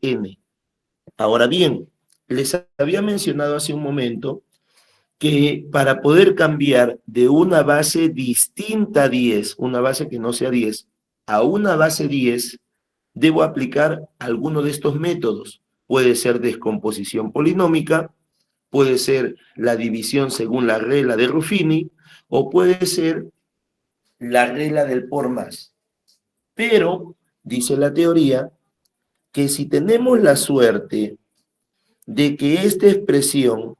n. Ahora bien, les había mencionado hace un momento que para poder cambiar de una base distinta a 10, una base que no sea 10, a una base 10, debo aplicar alguno de estos métodos. Puede ser descomposición polinómica, puede ser la división según la regla de Ruffini, o puede ser la regla del por más. Pero, dice la teoría, que si tenemos la suerte de que esta expresión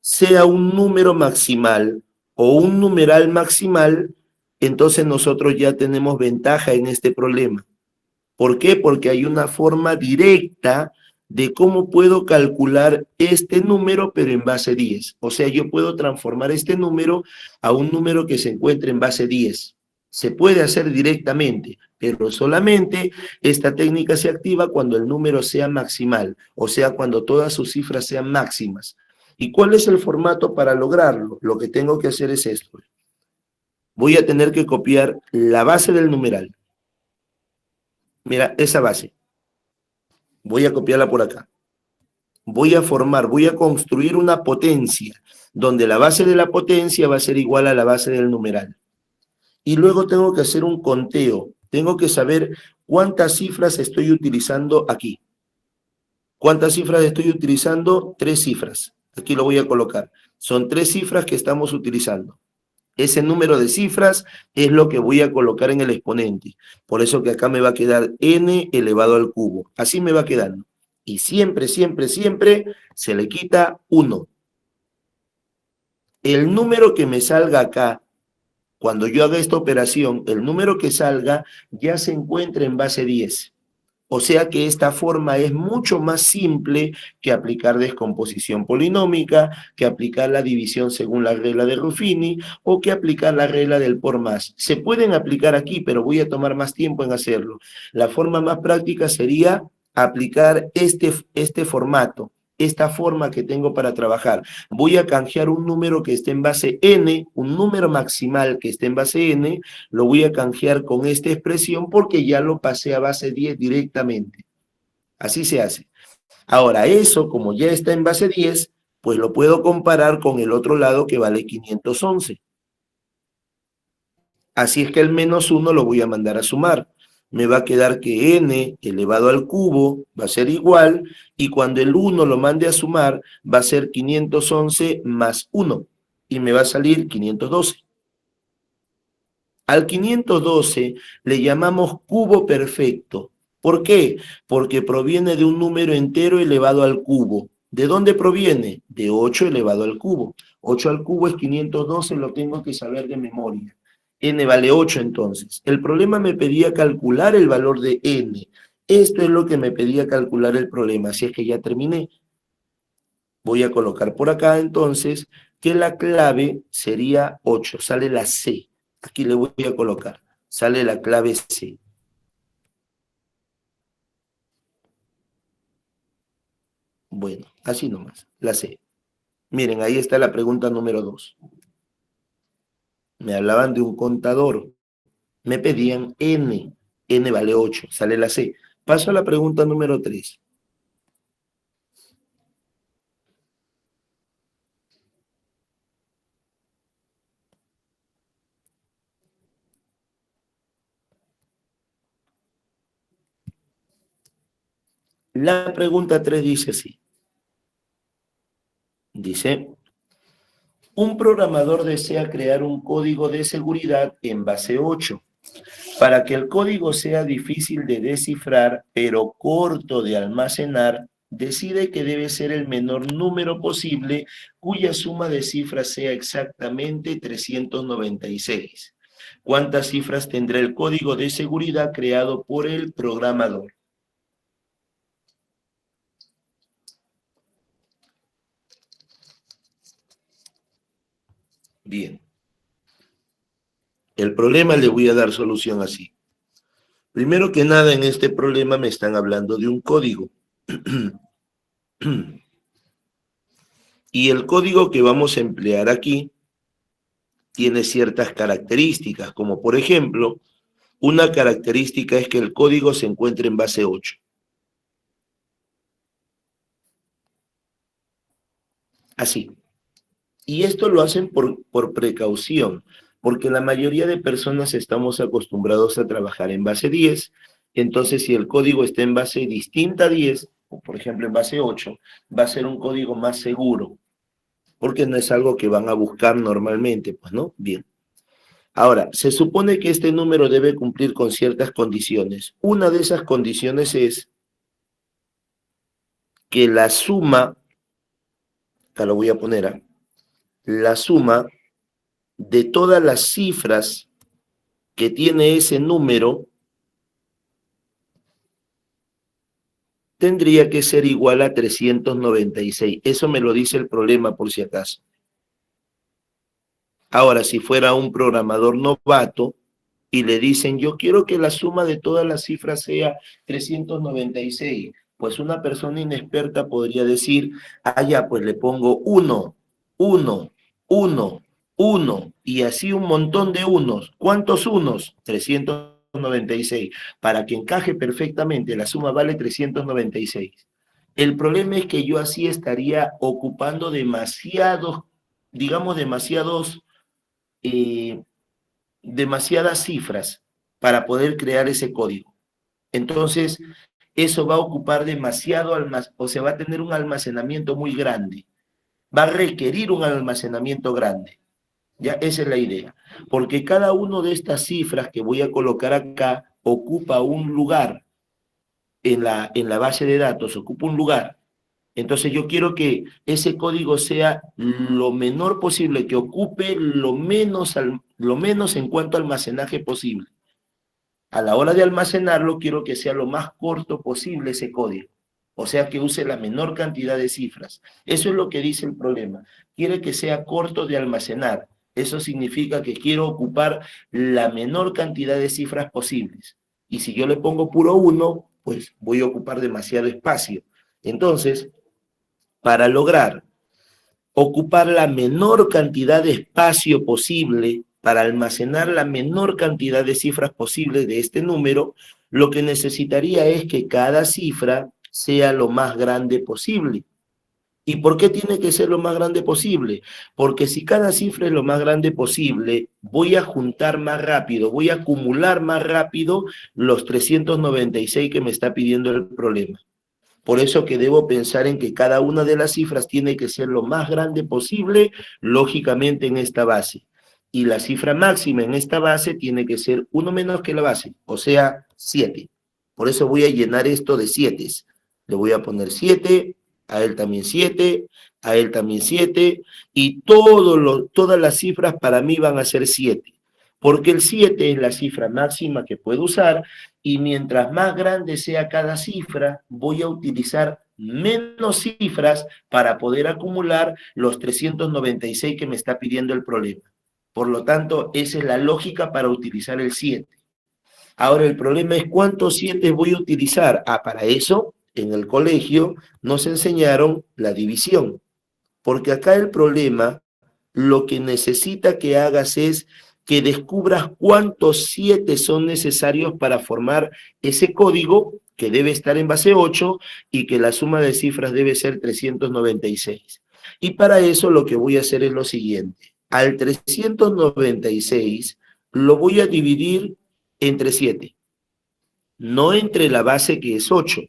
sea un número maximal o un numeral maximal, entonces nosotros ya tenemos ventaja en este problema. ¿Por qué? Porque hay una forma directa de cómo puedo calcular este número, pero en base 10. O sea, yo puedo transformar este número a un número que se encuentre en base 10. Se puede hacer directamente, pero solamente esta técnica se activa cuando el número sea maximal, o sea, cuando todas sus cifras sean máximas. ¿Y cuál es el formato para lograrlo? Lo que tengo que hacer es esto. Voy a tener que copiar la base del numeral. Mira, esa base. Voy a copiarla por acá. Voy a construir una potencia, donde la base de la potencia va a ser igual a la base del numeral. Y luego tengo que hacer un conteo. Tengo que saber cuántas cifras estoy utilizando aquí. ¿Cuántas cifras estoy utilizando? 3 cifras. Aquí lo voy a colocar. Son 3 cifras que estamos utilizando. Ese número de cifras es lo que voy a colocar en el exponente. Por eso que acá me va a quedar n elevado al cubo. Así me va quedando. Y siempre, siempre, siempre se le quita 1. El número que me salga acá, cuando yo haga esta operación, el número que salga ya se encuentra en base 10. O sea que esta forma es mucho más simple que aplicar descomposición polinómica, que aplicar la división según la regla de Ruffini o que aplicar la regla del por más. Se pueden aplicar aquí, pero voy a tomar más tiempo en hacerlo. La forma más práctica sería aplicar este formato, esta forma que tengo para trabajar. Voy a canjear un número que esté en base n, un número maximal que esté en base n, lo voy a canjear con esta expresión porque ya lo pasé a base 10 directamente. Así se hace. Ahora, eso, como ya está en base 10, pues lo puedo comparar con el otro lado que vale 511. Así es que el menos 1 lo voy a mandar a sumar. Me va a quedar que n elevado al cubo va a ser igual, y cuando el 1 lo mande a sumar, va a ser 511 más 1, y me va a salir 512. Al 512 le llamamos cubo perfecto. ¿Por qué? Porque proviene de un número entero elevado al cubo. ¿De dónde proviene? De 8 elevado al cubo. 8 al cubo es 512, lo tengo que saber de memoria. N vale 8 entonces. El problema me pedía calcular el valor de N. Esto es lo que me pedía calcular el problema. Así es que ya terminé. Voy a colocar por acá entonces que la clave sería 8. Sale la C. Aquí le voy a colocar. Sale la clave C. Bueno, así nomás. La C. Miren, ahí está la pregunta número 2. Me hablaban de un contador. Me pedían N. N vale 8. Sale la C. Paso a la pregunta número 3. La pregunta 3 dice así. Dice, un programador desea crear un código de seguridad en base 8. Para que el código sea difícil de descifrar, pero corto de almacenar, decide que debe ser el menor número posible cuya suma de cifras sea exactamente 396. ¿Cuántas cifras tendrá el código de seguridad creado por el programador? Bien. El problema le voy a dar solución así. Primero que nada, en este problema me están hablando de un código. Y el código que vamos a emplear aquí tiene ciertas características, como por ejemplo, una característica es que el código se encuentre en base 8. así. Y esto lo hacen por precaución, porque la mayoría de personas estamos acostumbrados a trabajar en base 10. Entonces si el código está en base distinta a 10, o por ejemplo en base 8, va a ser un código más seguro, porque no es algo que van a buscar normalmente, pues, ¿no? Bien. Ahora, se supone que este número debe cumplir con ciertas condiciones. Una de esas condiciones es que la suma, acá lo voy a poner, la suma de todas las cifras que tiene ese número tendría que ser igual a 396. Eso me lo dice el problema por si acaso. Ahora, si fuera un programador novato y le dicen, yo quiero que la suma de todas las cifras sea 396, pues una persona inexperta podría decir, ah, ya, pues le pongo 1, 1, 1, 1, y así un montón de unos. ¿Cuántos unos? 396. Para que encaje perfectamente, la suma vale 396. El problema es que yo así estaría ocupando demasiados, digamos, eh, demasiadas cifras para poder crear ese código. Entonces, eso va a ocupar demasiado o sea, va a tener un almacenamiento muy grande. Va a requerir un almacenamiento grande. Ya, esa es la idea. Porque cada una de estas cifras que voy a colocar acá ocupa un lugar en la base de datos, ocupa un lugar. Entonces yo quiero que ese código sea lo menor posible, que ocupe lo menos en cuanto a almacenaje posible. A la hora de almacenarlo, quiero que sea lo más corto posible ese código. O sea, que use la menor cantidad de cifras. Eso es lo que dice el problema. Quiere que sea corto de almacenar. Eso significa que quiero ocupar la menor cantidad de cifras posibles. Y si yo le pongo puro 1, pues voy a ocupar demasiado espacio. Entonces, para lograr ocupar la menor cantidad de espacio posible, para almacenar la menor cantidad de cifras posible de este número, lo que necesitaría es que cada cifra sea lo más grande posible. ¿Y por qué tiene que ser lo más grande posible? Porque si cada cifra es lo más grande posible, voy a juntar más rápido, voy a acumular más rápido los 396 que me está pidiendo el problema. Por eso que debo pensar en que cada una de las cifras tiene que ser lo más grande posible, lógicamente en esta base. Y la cifra máxima en esta base tiene que ser uno menos que la base, o sea, 7. Por eso voy a llenar esto de 7. Le voy a poner 7, a él también 7, a él también 7, y todas las cifras para mí van a ser 7. Porque el 7 es la cifra máxima que puedo usar y mientras más grande sea cada cifra, voy a utilizar menos cifras para poder acumular los 396 que me está pidiendo el problema. Por lo tanto, esa es la lógica para utilizar el 7. Ahora, el problema es cuántos 7 voy a utilizar. Ah, para eso, en el colegio nos enseñaron la división. Porque acá el problema, lo que necesita que hagas es que descubras cuántos 7 son necesarios para formar ese código que debe estar en base 8 y que la suma de cifras debe ser 396. Y para eso lo que voy a hacer es lo siguiente. Al 396 lo voy a dividir entre 7, no entre la base que es 8,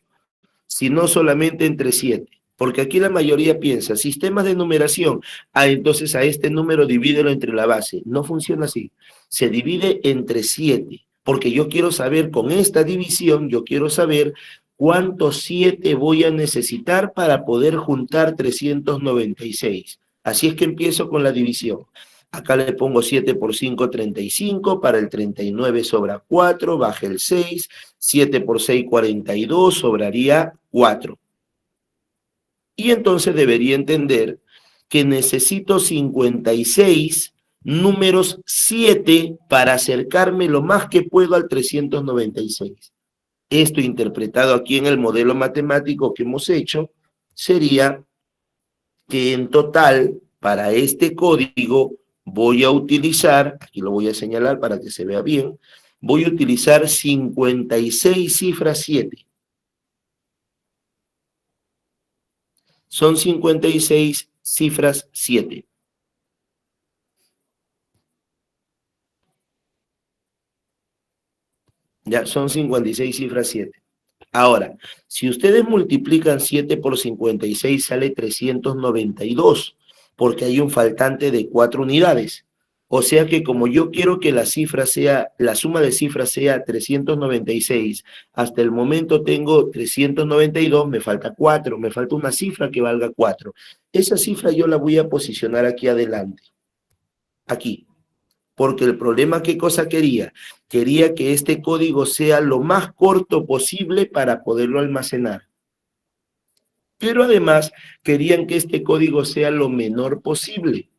sino solamente entre 7. Porque aquí la mayoría piensa, sistemas de numeración, entonces a este número divídelo entre la base. No funciona así. Se divide entre 7, porque yo quiero saber, con esta división, yo quiero saber cuántos 7 voy a necesitar para poder juntar 396. Así es que empiezo con la división. Acá le pongo 7 por 5, 35, para el 39 sobra 4, baja el 6, 7 por 6, 42, sobraría 4. Y entonces debería entender que necesito 56 números 7 para acercarme lo más que puedo al 396. Esto interpretado aquí en el modelo matemático que hemos hecho, sería que en total, para este código, voy a utilizar, aquí lo voy a señalar para que se vea bien, voy a utilizar 56 cifras 7. Son 56 cifras 7. Ya, son 56 cifras 7. Ahora, si ustedes multiplican 7 por 56, sale 392, porque hay un faltante de 4 unidades. O sea que como yo quiero que la cifra sea, la suma de cifras sea 396, hasta el momento tengo 392, me falta 4, me falta una cifra que valga 4. Esa cifra yo la voy a posicionar aquí adelante, aquí. Porque el problema, ¿qué cosa quería? Quería que este código sea lo más corto posible para poderlo almacenar. Pero además querían que este código sea lo menor posible.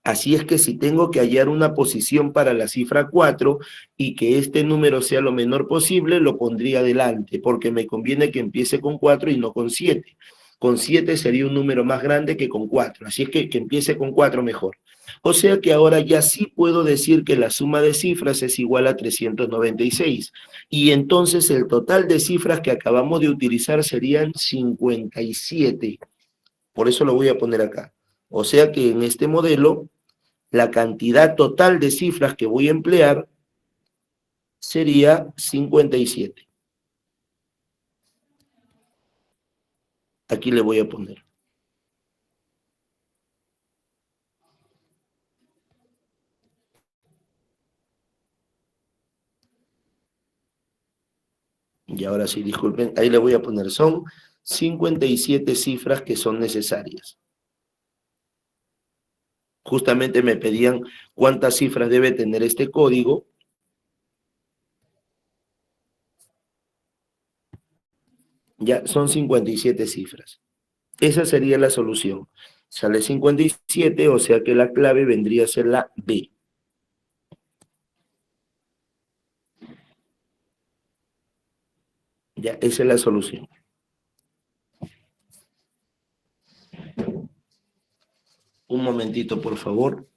Así es que si tengo que hallar una posición para la cifra 4 y que este número sea lo menor posible, lo pondría adelante, porque me conviene que empiece con 4 y no con 7. Con 7 sería un número más grande que con 4, así es que empiece con 4 mejor. O sea que ahora ya sí puedo decir que la suma de cifras es igual a 396. Y entonces el total de cifras que acabamos de utilizar serían 57. Por eso lo voy a poner acá. O sea que en este modelo la cantidad total de cifras que voy a emplear sería 57. Aquí le voy a poner. Y ahora sí, disculpen, ahí le voy a poner. Son 57 cifras que son necesarias. Justamente me pedían cuántas cifras debe tener este código. Ya, son 57 cifras. Esa sería la solución. Sale 57, o sea que la clave vendría a ser la B. Ya, esa es la solución. Un momentito, por favor.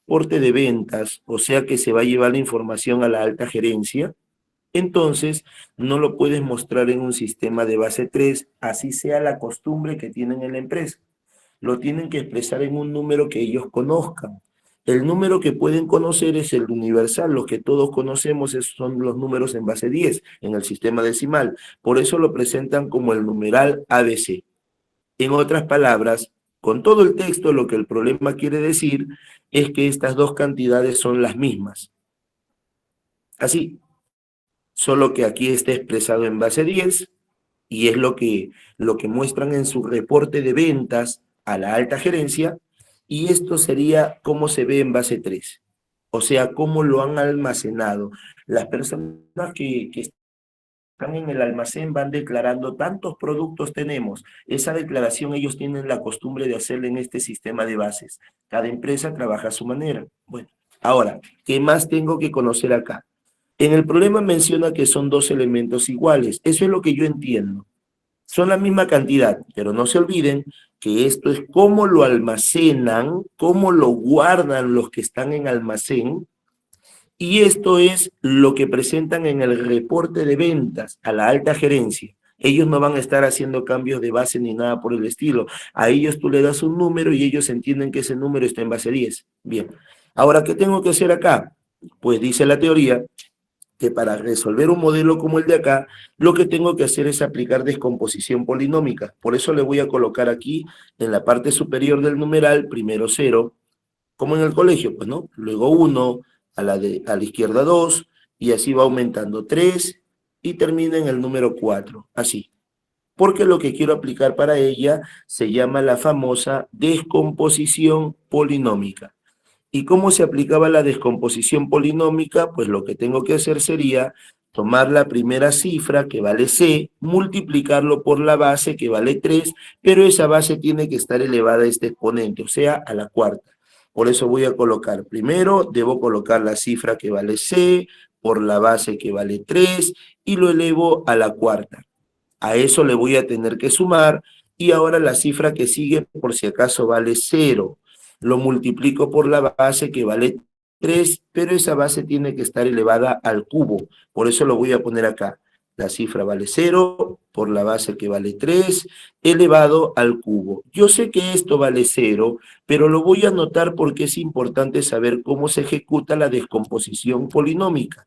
Reporte de ventas, o sea que se va a llevar la información a la alta gerencia, entonces no lo puedes mostrar en un sistema de base 3, así sea la costumbre que tienen en la empresa. Lo tienen que expresar en un número que ellos conozcan. El número que pueden conocer es el universal, los que todos conocemos son los números en base 10, en el sistema decimal. Por eso lo presentan como el numeral ABC. En otras palabras, con todo el texto, lo que el problema quiere decir es que estas dos cantidades son las mismas. Así, solo que aquí está expresado en base 10 y es lo que muestran en su reporte de ventas a la alta gerencia, y esto sería cómo se ve en base 3. O sea, cómo lo han almacenado. Las personas que están en el almacén van declarando tantos productos tenemos. Esa declaración ellos tienen la costumbre de hacerla en este sistema de bases. Cada empresa trabaja a su manera. Bueno, ahora, ¿qué más tengo que conocer acá? En el problema menciona que son dos elementos iguales. Eso es lo que yo entiendo. Son la misma cantidad, pero no se olviden que esto es cómo lo almacenan, cómo lo guardan los que están en almacén, y esto es lo que presentan en el reporte de ventas a la alta gerencia. Ellos no van a estar haciendo cambios de base ni nada por el estilo. A ellos tú le das un número y ellos entienden que ese número está en base 10. Bien. Ahora, ¿qué tengo que hacer acá? Pues dice la teoría que para resolver un modelo como el de acá, lo que tengo que hacer es aplicar descomposición polinómica. Por eso le voy a colocar aquí en la parte superior del numeral, primero 0, como en el colegio, pues, ¿no? Luego 1, a la izquierda 2, y así va aumentando 3, y termina en el número 4, así. Porque lo que quiero aplicar para ella se llama la famosa descomposición polinómica. ¿Y cómo se aplicaba la descomposición polinómica? Pues lo que tengo que hacer sería tomar la primera cifra, que vale C, multiplicarlo por la base, que vale 3, pero esa base tiene que estar elevada a este exponente, o sea, a la cuarta. Por eso voy a colocar, primero debo colocar la cifra que vale C, por la base que vale 3, y lo elevo a la cuarta. A eso le voy a tener que sumar, y ahora la cifra que sigue, por si acaso, vale 0. Lo multiplico por la base que vale 3, pero esa base tiene que estar elevada al cubo. Por eso lo voy a poner acá. La cifra vale 0 por la base que vale 3 elevado al cubo. Yo sé que esto vale 0, pero lo voy a anotar porque es importante saber cómo se ejecuta la descomposición polinómica.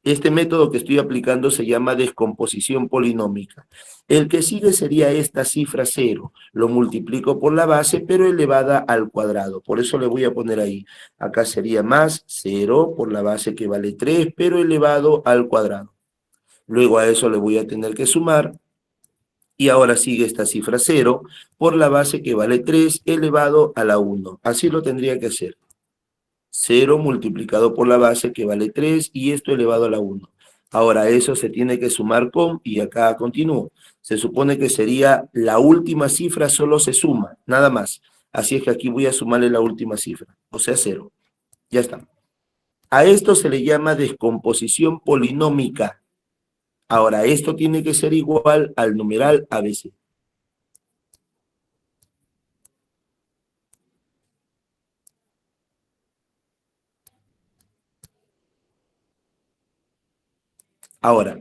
Este método que estoy aplicando se llama descomposición polinómica. El que sigue sería esta cifra 0. Lo multiplico por la base, pero elevada al cuadrado. Por eso le voy a poner ahí. Acá sería más 0 por la base que vale 3, pero elevado al cuadrado. Luego a eso le voy a tener que sumar. Y ahora sigue esta cifra 0 por la base que vale 3 elevado a la 1. Así lo tendría que hacer. 0 multiplicado por la base que vale 3 y esto elevado a la 1. Ahora eso se tiene que sumar con, y acá continúo, se supone que sería la última cifra, solo se suma, nada más. Así es que aquí voy a sumarle la última cifra, o sea 0. Ya está. A esto se le llama descomposición polinómica. Ahora, esto tiene que ser igual al numeral ABC. Ahora,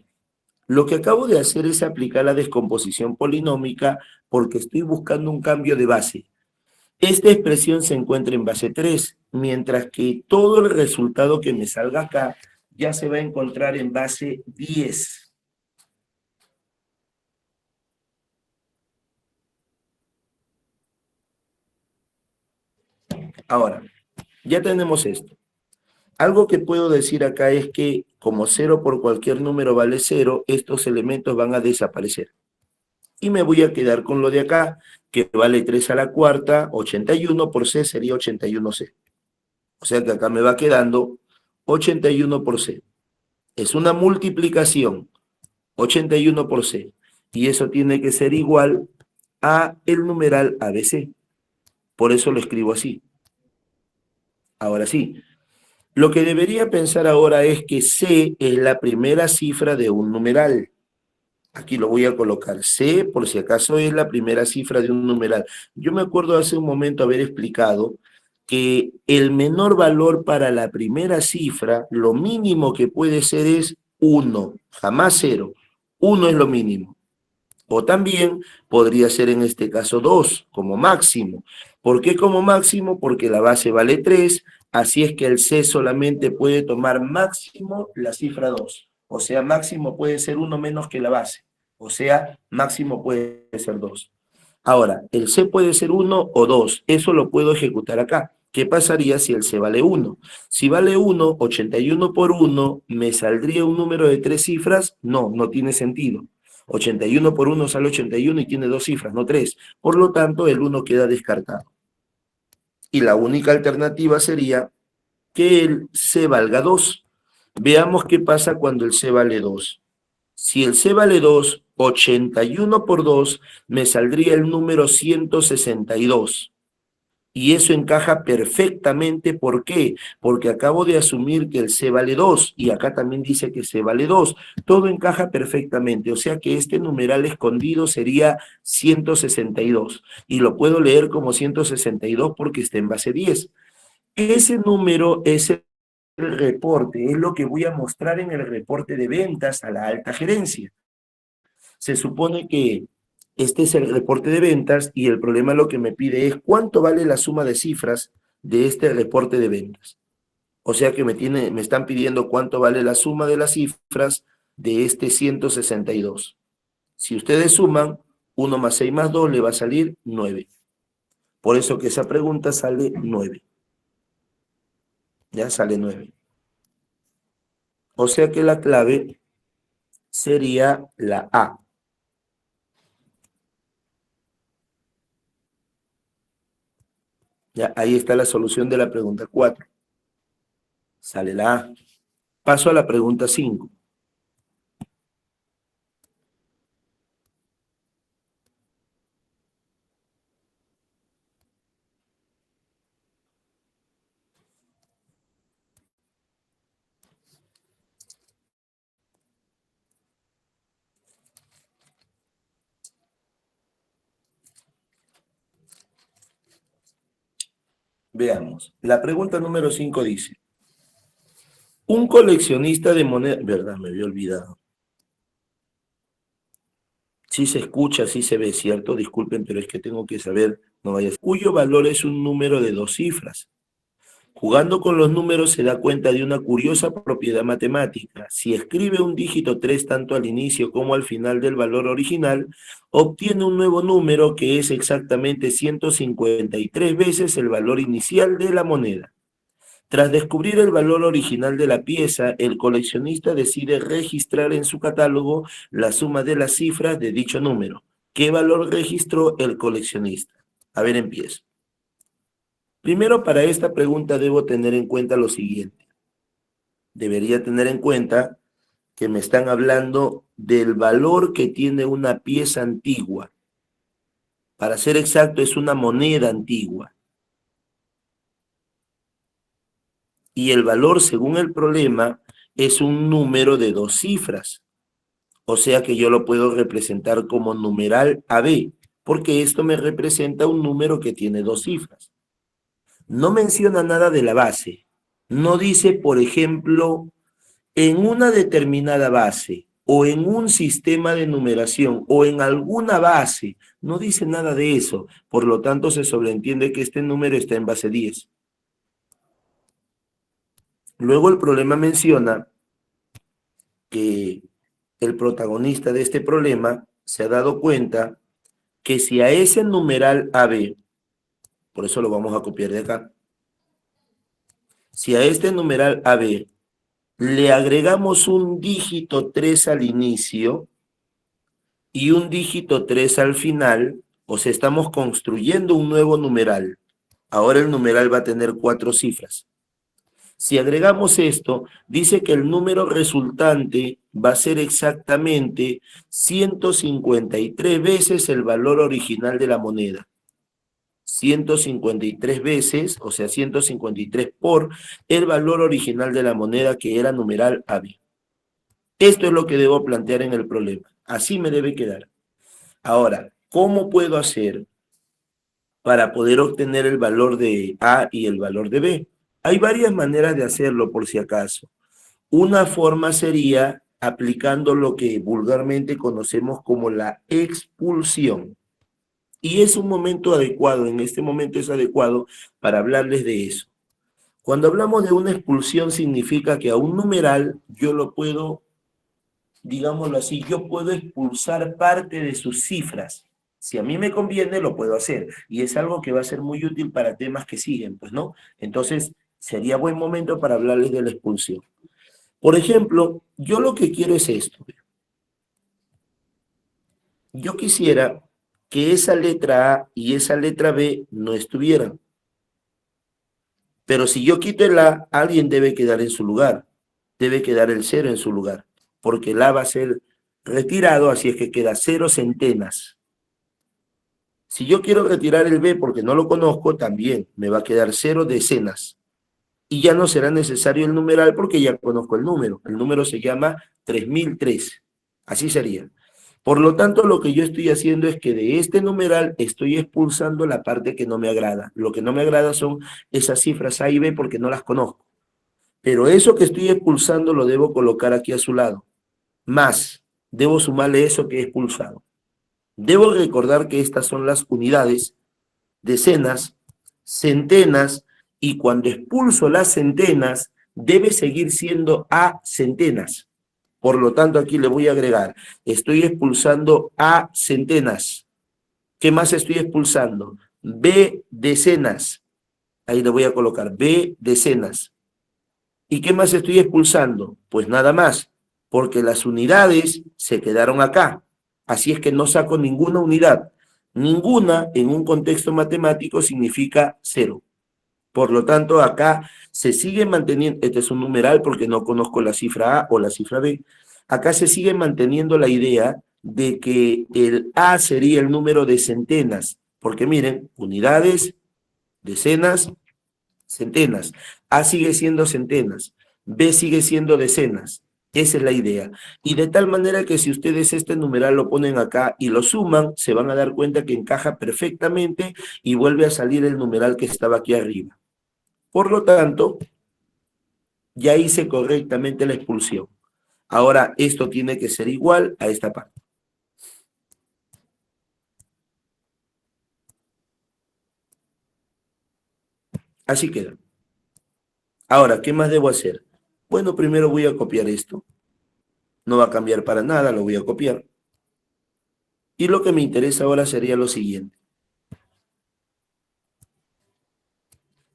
lo que acabo de hacer es aplicar la descomposición polinómica porque estoy buscando un cambio de base. Esta expresión se encuentra en base 3, mientras que todo el resultado que me salga acá ya se va a encontrar en base 10. Ahora, ya tenemos esto. Algo que puedo decir acá es que como 0 por cualquier número vale 0, estos elementos van a desaparecer. Y me voy a quedar con lo de acá, que vale 3 a la cuarta, 81 por C sería 81C. O sea que acá me va quedando 81 por C. Es una multiplicación, 81 por C. Y eso tiene que ser igual a el numeral ABC. Por eso lo escribo así. Ahora sí, lo que debería pensar ahora es que C es la primera cifra de un numeral. Aquí lo voy a colocar. C, por si acaso, es la primera cifra de un numeral. Yo me acuerdo hace un momento haber explicado que el menor valor para la primera cifra, lo mínimo que puede ser es 1, jamás 0. 1 es lo mínimo. O también podría ser en este caso 2 como máximo. ¿Por qué como máximo? Porque la base vale 3, así es que el C solamente puede tomar máximo la cifra 2. O sea, máximo puede ser 1 menos que la base. O sea, máximo puede ser 2. Ahora, el C puede ser 1 o 2. Eso lo puedo ejecutar acá. ¿Qué pasaría si el C vale 1? Si vale 1, 81 por 1, ¿me saldría un número de 3 cifras? No, no tiene sentido. 81 por 1 sale 81 y tiene 2 cifras, no 3. Por lo tanto, el 1 queda descartado. Y la única alternativa sería que el C valga 2. Veamos qué pasa cuando el C vale 2. Si el C vale 2, 81 por 2, me saldría el número 162. Y eso encaja perfectamente. ¿Por qué? Porque acabo de asumir que el C vale 2 y acá también dice que C vale 2. Todo encaja perfectamente. O sea que este numeral escondido sería 162. Y lo puedo leer como 162 porque está en base 10. Ese número es el reporte, es lo que voy a mostrar en el reporte de ventas a la alta gerencia. Se supone que este es el reporte de ventas y el problema lo que me pide es cuánto vale la suma de cifras de este reporte de ventas. O sea que me están pidiendo cuánto vale la suma de las cifras de este 162. Si ustedes suman, 1 más 6 más 2 le va a salir 9. Por eso que esa pregunta sale 9. Ya sale 9. O sea que la clave sería la A. Ya, ahí está la solución de la pregunta 4. Sale la A. Paso a la pregunta 5. Veamos. La pregunta número 5 dice, Un coleccionista de monedas, verdad, me había olvidado. Sí se escucha, sí se ve, ¿cierto? Disculpen, pero es que tengo que saber, no vayas. Cuyo valor es un número de dos cifras. Jugando con los números se da cuenta de una curiosa propiedad matemática. Si escribe un dígito 3 tanto al inicio como al final del valor original, obtiene un nuevo número que es exactamente 153 veces el valor inicial de la moneda. Tras descubrir el valor original de la pieza, el coleccionista decide registrar en su catálogo la suma de las cifras de dicho número. ¿Qué valor registró el coleccionista? A ver, empiezo. Primero, para esta pregunta debo tener en cuenta lo siguiente. Debería tener en cuenta que me están hablando del valor que tiene una pieza antigua. Para ser exacto, es una moneda antigua. Y el valor, según el problema, es un número de dos cifras. O sea que yo lo puedo representar como numeral AB, porque esto me representa un número que tiene dos cifras. No menciona nada de la base. No dice, por ejemplo, en una determinada base o en un sistema de numeración o en alguna base. No dice nada de eso. Por lo tanto, se sobreentiende que este número está en base 10. Luego el problema menciona que el protagonista de este problema se ha dado cuenta que si a ese numeral AB, por eso lo vamos a copiar de acá, si a este numeral AB le agregamos un dígito 3 al inicio y un dígito 3 al final, o sea, estamos construyendo un nuevo numeral. Ahora el numeral va a tener 4 cifras. Si agregamos esto, dice que el número resultante va a ser exactamente 153 veces el valor original de la moneda. 153 veces, o sea, 153 por el valor original de la moneda que era numeral AB. Esto es lo que debo plantear en el problema. Así me debe quedar. Ahora, ¿cómo puedo hacer para poder obtener el valor de A y el valor de B? Hay varias maneras de hacerlo, por si acaso. Una forma sería aplicando lo que vulgarmente conocemos como la expulsión. Y es un momento adecuado, en este momento es adecuado para hablarles de eso. Cuando hablamos de una expulsión significa que a un numeral yo lo puedo, digámoslo así, yo puedo expulsar parte de sus cifras. Si a mí me conviene, lo puedo hacer. Y es algo que va a ser muy útil para temas que siguen, pues, ¿no? Entonces, sería buen momento para hablarles de la expulsión. Por ejemplo, yo lo que quiero es esto. Yo quisiera que esa letra A y esa letra B no estuvieran. Pero si yo quito el A, alguien debe quedar en su lugar. Debe quedar el 0 en su lugar. Porque el A va a ser retirado, así es que queda 0 centenas. Si yo quiero retirar el B porque no lo conozco, también me va a quedar 0 decenas. Y ya no será necesario el numeral porque ya conozco el número. El número se llama 3003. Así sería. Por lo tanto, lo que yo estoy haciendo es que de este numeral estoy expulsando la parte que no me agrada. Lo que no me agrada son esas cifras A y B porque no las conozco. Pero eso que estoy expulsando lo debo colocar aquí a su lado. Más, debo sumarle eso que he expulsado. Debo recordar que estas son las unidades, decenas, centenas, y cuando expulso las centenas, debe seguir siendo A centenas. Por lo tanto, aquí le voy a agregar, estoy expulsando A centenas. ¿Qué más estoy expulsando? B decenas. Ahí le voy a colocar B decenas. ¿Y qué más estoy expulsando? Pues nada más, porque las unidades se quedaron acá. Así es que no saco ninguna unidad. Ninguna en un contexto matemático significa 0. Por lo tanto, acá se sigue manteniendo, este es un numeral porque no conozco la cifra A o la cifra B. Acá se sigue manteniendo la idea de que el A sería el número de centenas, porque miren, unidades, decenas, centenas. A sigue siendo centenas, B sigue siendo decenas. Esa es la idea. Y de tal manera que si ustedes este numeral lo ponen acá y lo suman, se van a dar cuenta que encaja perfectamente y vuelve a salir el numeral que estaba aquí arriba. Por lo tanto, Ya hice correctamente la expulsión. Ahora esto tiene que ser igual a esta parte. Así queda. Ahora, ¿qué más debo hacer? Bueno, primero voy a copiar esto. No va a cambiar para nada, lo voy a copiar. Y lo que me interesa ahora sería lo siguiente.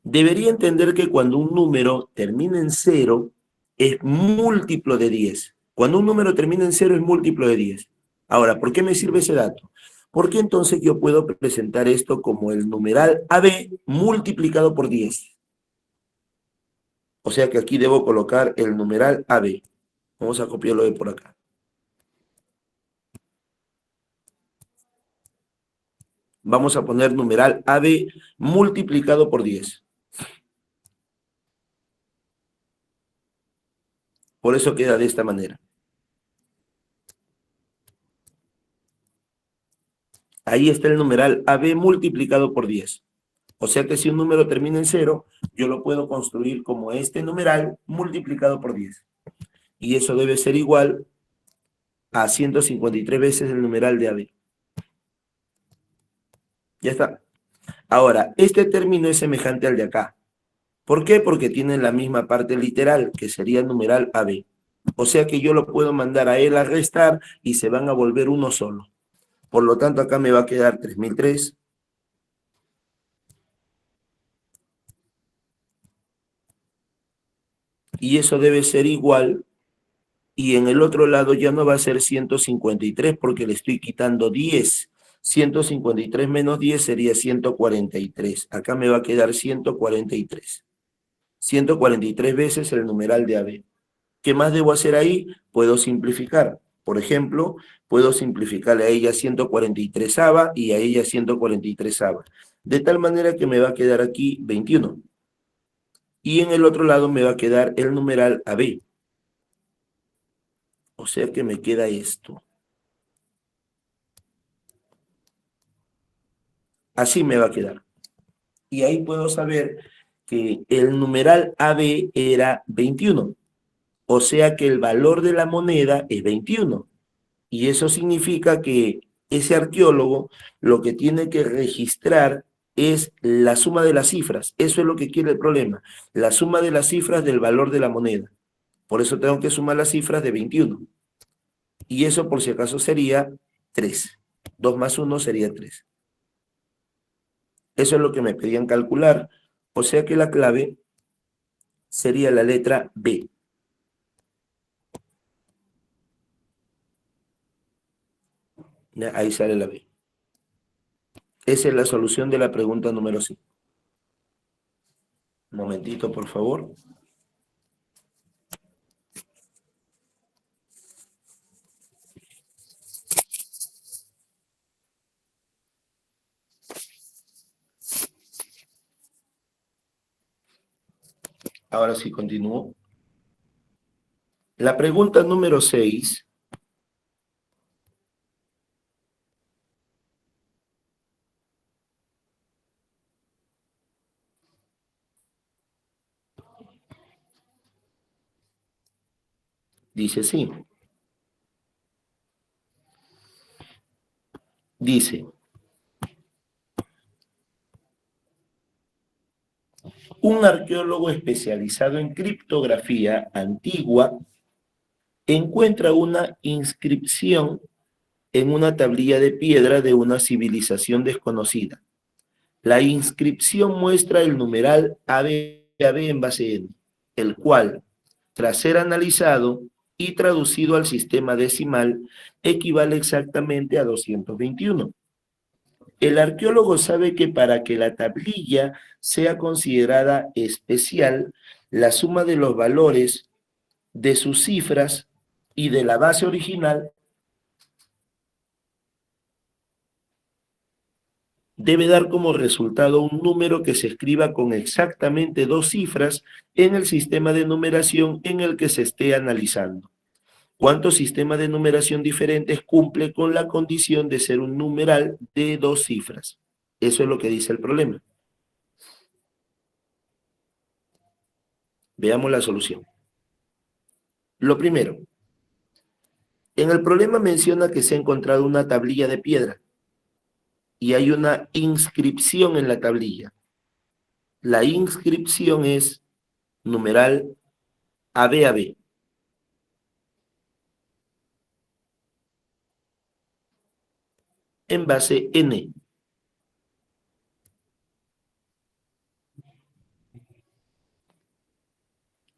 Debería entender que cuando un número termina en 0, es múltiplo de 10. Cuando un número termina en 0 es múltiplo de 10. Ahora, ¿por qué me sirve ese dato? Porque entonces yo puedo presentar esto como el numeral AB multiplicado por 10. O sea que aquí debo colocar el numeral AB. Vamos a copiarlo de por acá. Vamos a poner numeral AB multiplicado por 10. Por eso queda de esta manera. Ahí está el numeral AB multiplicado por 10. O sea que si un número termina en 0, yo lo puedo construir como este numeral multiplicado por 10. Y eso debe ser igual a 153 veces el numeral de AB. Ya está. Ahora, este término es semejante al de acá. ¿Por qué? Porque tienen la misma parte literal, que sería el numeral AB. O sea que yo lo puedo mandar a él a restar y se van a volver uno solo. Por lo tanto, acá me va a quedar 3003. Y eso debe ser igual. Y en el otro lado ya no va a ser 153 porque le estoy quitando 10. 153 menos 10 sería 143. Acá me va a quedar 143. 143 veces el numeral de AB. ¿Qué más debo hacer ahí? Puedo simplificar. Por ejemplo, puedo simplificarle a ella 143ava y a ella 143ava. De tal manera que me va a quedar aquí 21. Y en el otro lado me va a quedar el numeral AB. O sea que me queda esto. Así me va a quedar. Y ahí puedo saber que el numeral AB era 21. O sea que el valor de la moneda es 21. Y eso significa que ese arqueólogo lo que tiene que registrar es la suma de las cifras. Eso es lo que quiere el problema. La suma de las cifras del valor de la moneda. Por eso tengo que sumar las cifras de 21. Y eso por si acaso sería 3. 2 más 1 sería 3. Eso es lo que me pedían calcular. O sea que la clave sería la letra B. Ahí sale la B. Esa es la solución de la pregunta número 5. Un momentito, por favor. Ahora sí continúo. La pregunta número 6 dice así. Dice, un arqueólogo especializado en criptografía antigua encuentra una inscripción en una tablilla de piedra de una civilización desconocida. La inscripción muestra el numeral ABAB en base N, el cual, tras ser analizado y traducido al sistema decimal, equivale exactamente a 221. El arqueólogo sabe que para que la tablilla sea considerada especial, la suma de los valores de sus cifras y de la base original debe dar como resultado un número que se escriba con exactamente 2 cifras en el sistema de numeración en el que se esté analizando. ¿Cuántos sistemas de numeración diferentes cumple con la condición de ser un numeral de 2 cifras? Eso es lo que dice el problema. Veamos la solución. Lo primero, en el problema menciona que se ha encontrado una tablilla de piedra y hay una inscripción en la tablilla. La inscripción es numeral ABAB. En base N.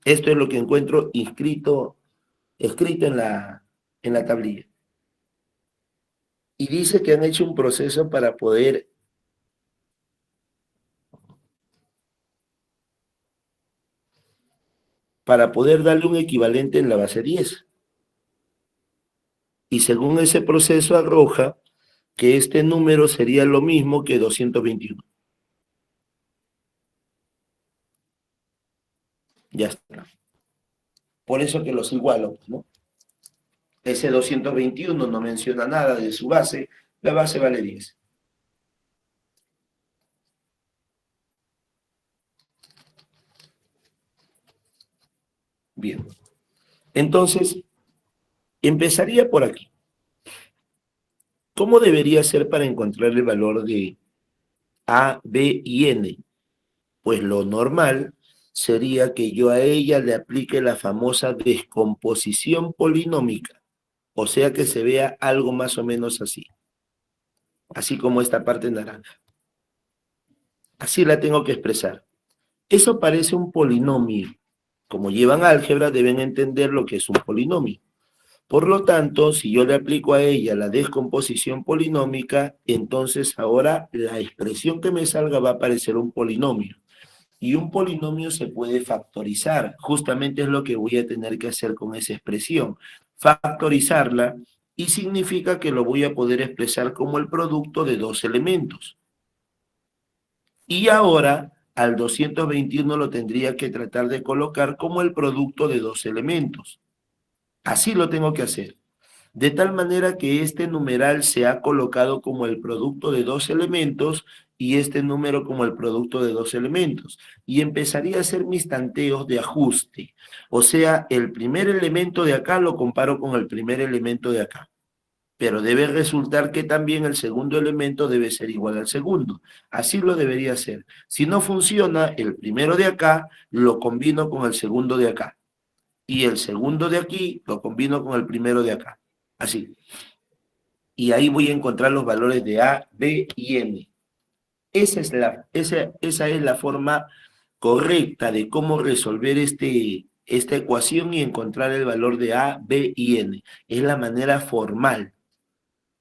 Esto es lo que encuentro escrito en la tablilla. Y dice que han hecho un proceso para poder darle un equivalente en la base 10. Y según ese proceso arroja que este número sería lo mismo que 221. Ya está. Por eso que los igualo, ¿no? Ese 221 no menciona nada de su base, la base vale 10. Bien. Entonces, empezaría por aquí. ¿Cómo debería ser para encontrar el valor de A, B y N? Pues lo normal sería que yo a ella le aplique la famosa descomposición polinómica, o sea que se vea algo más o menos así, así como esta parte naranja. Así la tengo que expresar. Eso parece un polinomio. Como llevan álgebra, deben entender lo que es un polinomio. Por lo tanto, si yo le aplico a ella la descomposición polinómica, entonces ahora la expresión que me salga va a parecer un polinomio. Y un polinomio se puede factorizar. Justamente es lo que voy a tener que hacer con esa expresión. Factorizarla y significa que lo voy a poder expresar como el producto de dos elementos. Y ahora al 221 lo tendría que tratar de colocar como el producto de dos elementos. Así lo tengo que hacer. De tal manera que este numeral se ha colocado como el producto de dos elementos y este número como el producto de dos elementos. Y empezaría a hacer mis tanteos de ajuste. O sea, el primer elemento de acá lo comparo con el primer elemento de acá. Pero debe resultar que también el segundo elemento debe ser igual al segundo. Así lo debería hacer. Si no funciona, el primero de acá lo combino con el segundo de acá. Y el segundo de aquí lo combino con el primero de acá. Así. Y ahí voy a encontrar los valores de A, B y N. Esa es la forma correcta de cómo resolver esta ecuación y encontrar el valor de A, B y N. Es la manera formal.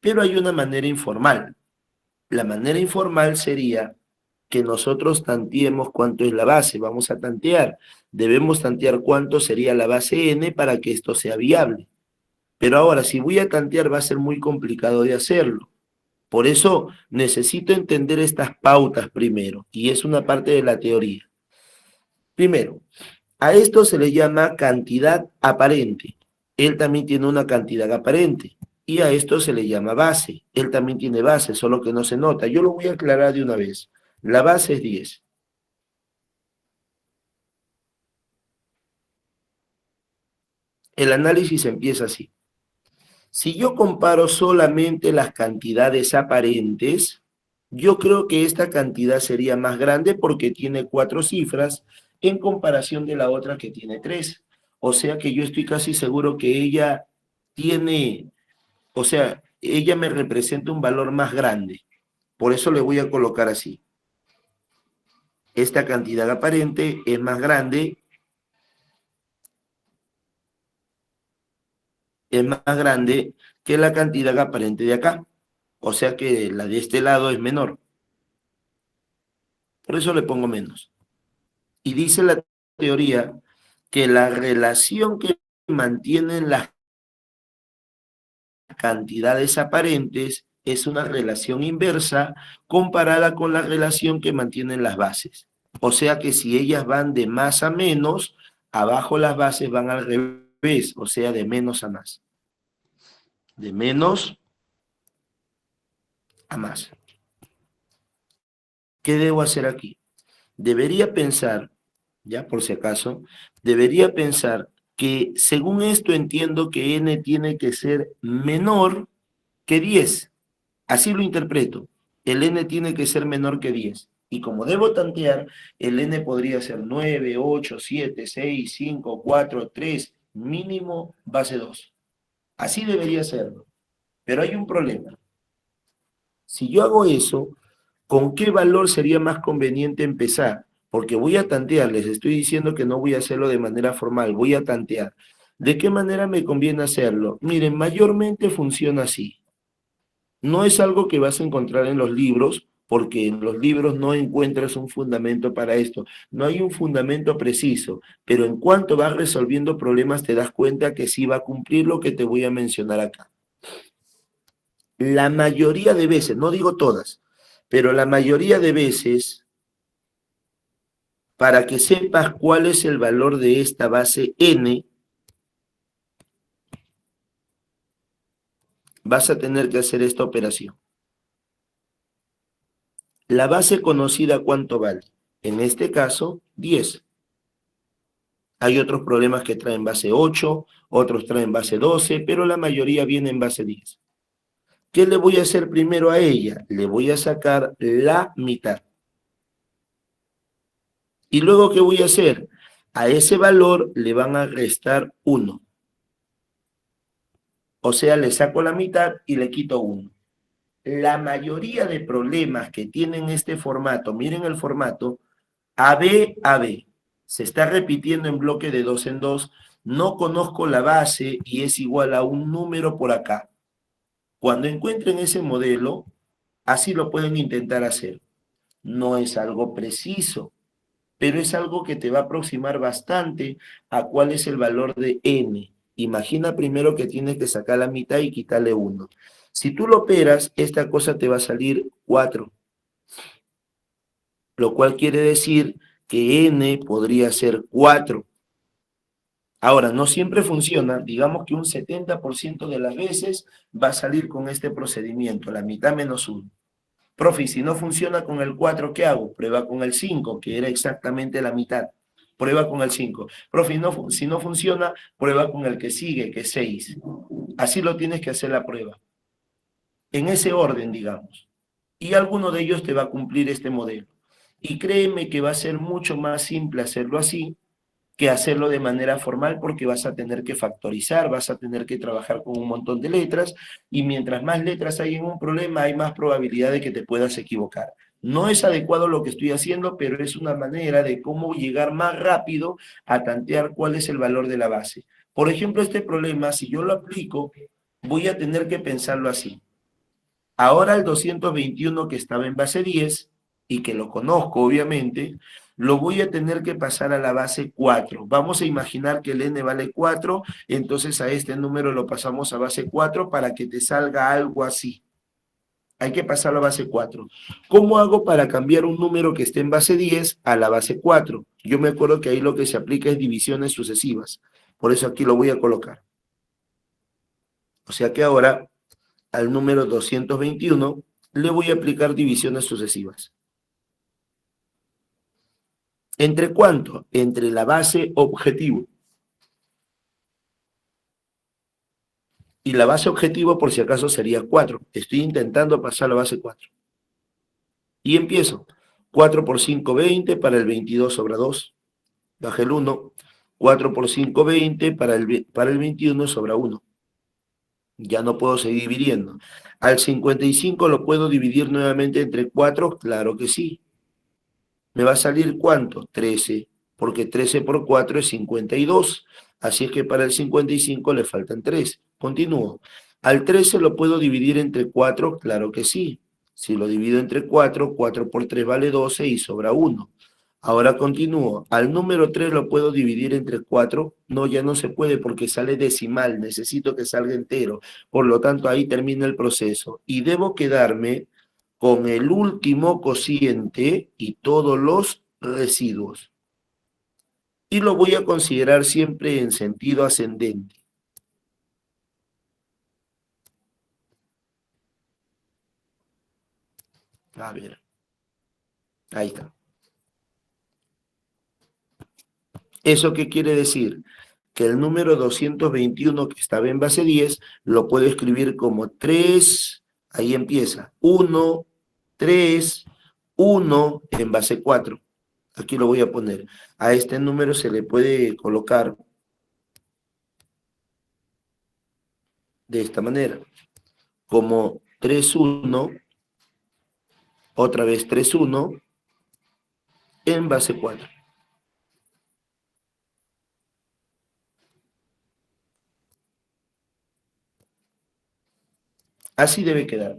Pero hay una manera informal. La manera informal sería que nosotros tanteemos cuánto es la base. Vamos a tantear. Debemos tantear cuánto sería la base N para que esto sea viable. Pero ahora, si voy a tantear, va a ser muy complicado de hacerlo. Por eso necesito entender estas pautas primero, y es una parte de la teoría. Primero, a esto se le llama cantidad aparente. Él también tiene una cantidad aparente. Y a esto se le llama base. Él también tiene base, solo que no se nota. Yo lo voy a aclarar de una vez. La base es 10. El análisis empieza así. Si yo comparo solamente las cantidades aparentes, yo creo que esta cantidad sería más grande porque tiene 4 cifras en comparación de la otra que tiene 3. O sea que yo estoy casi seguro que ella tiene, o sea, ella me representa un valor más grande. Por eso le voy a colocar así. Esta cantidad aparente es más grande, que la cantidad aparente de acá. O sea que la de este lado es menor. Por eso le pongo menos. Y dice la teoría que la relación que mantienen las cantidades aparentes es una relación inversa comparada con la relación que mantienen las bases. O sea que si ellas van de más a menos, abajo las bases van al revés, o sea, de menos a más. De menos a más. ¿Qué debo hacer aquí? Debería pensar ya por si acaso, debería pensar que según esto entiendo que n tiene que ser menor que 10. Así lo interpreto. El n tiene que ser menor que 10. Y como debo tantear, el n podría ser 9, 8, 7, 6, 5, 4, 3, mínimo base 2. Así debería serlo. Pero hay un problema. Si yo hago eso, ¿con qué valor sería más conveniente empezar? Porque voy a tantear, les estoy diciendo que no voy a hacerlo de manera formal, voy a tantear. ¿De qué manera me conviene hacerlo? Miren, mayormente funciona así. No es algo que vas a encontrar en los libros, porque en los libros no encuentras un fundamento para esto. No hay un fundamento preciso, pero en cuanto vas resolviendo problemas te das cuenta que sí va a cumplir lo que te voy a mencionar acá. La mayoría de veces, no digo todas, pero la mayoría de veces, para que sepas cuál es el valor de esta base n, vas a tener que hacer esta operación. La base conocida, ¿cuánto vale? En este caso, 10. Hay otros problemas que traen base 8, otros traen base 12, pero la mayoría viene en base 10. ¿Qué le voy a hacer primero a ella? Le voy a sacar la mitad. ¿Y luego qué voy a hacer? A ese valor le van a restar 1. O sea, le saco la mitad y le quito 1. La mayoría de problemas que tienen este formato, miren el formato, AB, AB. Se está repitiendo en bloque de 2 en 2. No conozco la base y es igual a un número por acá. Cuando encuentren ese modelo, así lo pueden intentar hacer. No es algo preciso, pero es algo que te va a aproximar bastante a cuál es el valor de n. Imagina primero que tienes que sacar la mitad y quitarle 1. Si tú lo operas, esta cosa te va a salir 4, lo cual quiere decir que n podría ser 4. Ahora, no siempre funciona, digamos que un 70% de las veces va a salir con este procedimiento, la mitad menos 1. Profe, si no funciona con el 4, ¿qué hago? Prueba con el 5, que era exactamente la mitad. Prueba con el 5. Profe, si no funciona, prueba con el que sigue, que es 6. Así lo tienes que hacer la prueba. En ese orden, digamos. Y alguno de ellos te va a cumplir este modelo. Y créeme que va a ser mucho más simple hacerlo así que hacerlo de manera formal porque vas a tener que factorizar, vas a tener que trabajar con un montón de letras y mientras más letras hay en un problema hay más probabilidad de que te puedas equivocar. No es adecuado lo que estoy haciendo, pero es una manera de cómo llegar más rápido a tantear cuál es el valor de la base. Por ejemplo, este problema, si yo lo aplico, voy a tener que pensarlo así. Ahora el 221 que estaba en base 10 y que lo conozco obviamente, lo voy a tener que pasar a la base 4. Vamos a imaginar que el n vale 4, entonces a este número lo pasamos a base 4 para que te salga algo así. Hay que pasarlo a base 4. ¿Cómo hago para cambiar un número que esté en base 10 a la base 4? Yo me acuerdo que ahí lo que se aplica es divisiones sucesivas. Por eso aquí lo voy a colocar. O sea que ahora al número 221 le voy a aplicar divisiones sucesivas. ¿Entre cuánto? Entre la base objetivo. Y la base objetivo, por si acaso, sería 4. Estoy intentando pasar la base 4. Y empiezo. 4 por 5, 20 para el 22 sobre 2. Baja el 1. 4 por 5, 20 para el 21 sobre 1. Ya no puedo seguir dividiendo. Al 55 lo puedo dividir nuevamente entre 4. Claro que sí. ¿Me va a salir cuánto? 13, porque 13 por 4 es 52. Así es que para el 55 le faltan 3. Continúo. Al 13 lo puedo dividir entre 4, claro que sí. Si lo divido entre 4, 4 por 3 vale 12 y sobra 1. Ahora continúo. Al número 3 lo puedo dividir entre 4. No, ya no se puede porque sale decimal. Necesito que salga entero. Por lo tanto, ahí termina el proceso. Y debo quedarme con el último cociente y todos los residuos. Y lo voy a considerar siempre en sentido ascendente. A ver, ahí está. ¿Eso qué quiere decir? Que el número 221 que estaba en base 10 lo puedo escribir como 3, ahí empieza, 1, 3, 1 en base 4. Aquí lo voy a poner. A este número se le puede colocar de esta manera, como 3, 1, otra vez 3, 1 en base 4. Así debe quedar.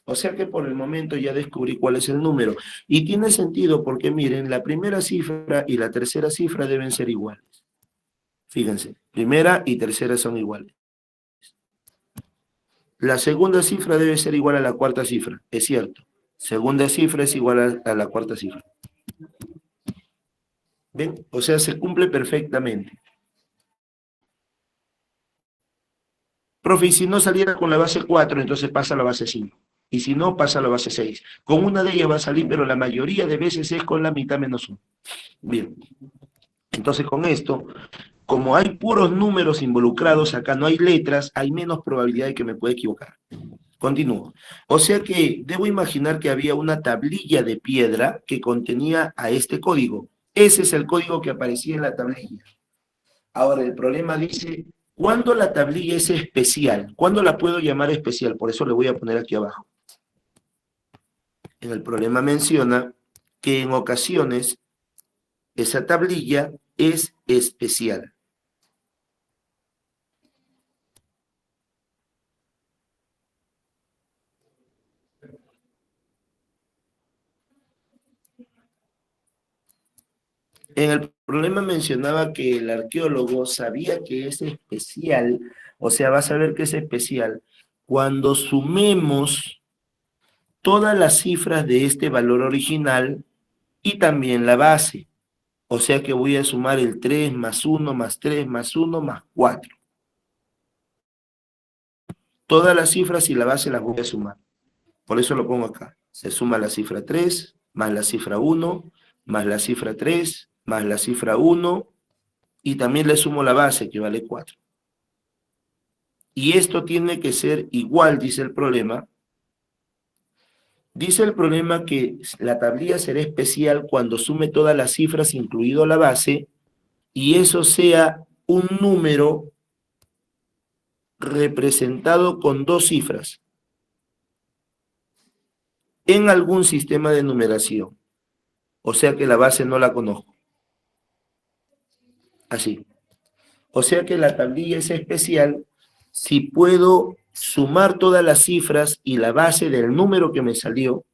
O sea que por el momento ya descubrí cuál es el número. Y tiene sentido porque miren, la primera cifra y la tercera cifra deben ser iguales. Fíjense, primera y tercera son iguales. La segunda cifra debe ser igual a la cuarta cifra, es cierto. Segunda cifra es igual a la cuarta cifra. ¿Ven? O sea, se cumple perfectamente. Profe, y si no saliera con la base 4, entonces pasa a la base 5. Y si no, pasa a la base 6. Con una de ellas va a salir, pero la mayoría de veces es con la mitad menos 1. Bien. Entonces con esto, como hay puros números involucrados, acá no hay letras, hay menos probabilidad de que me pueda equivocar. Continúo. O sea que debo imaginar que había una tablilla de piedra que contenía a este código. Ese es el código que aparecía en la tablilla. Ahora, el problema dice, ¿cuándo la tablilla es especial? ¿Cuándo la puedo llamar especial? Por eso le voy a poner aquí abajo. En el problema menciona que en ocasiones esa tablilla es especial. En el problema mencionaba que el arqueólogo sabía que es especial, o sea, va a saber que es especial cuando sumemos todas las cifras de este valor original y también la base. O sea que voy a sumar el 3 más 1 más 3 más 1 más 4. Todas las cifras y la base las voy a sumar. Por eso lo pongo acá. Se suma la cifra 3 más la cifra 1 más la cifra 3 más la cifra 1 y también le sumo la base que vale 4. Y esto tiene que ser igual, dice el problema. Dice el problema que la tablilla será especial cuando sume todas las cifras, incluido la base, y eso sea un número representado con dos cifras en algún sistema de numeración. O sea que la base no la conozco. Así. O sea que la tablilla es especial si puedo sumar todas las cifras y la base del número que me salió.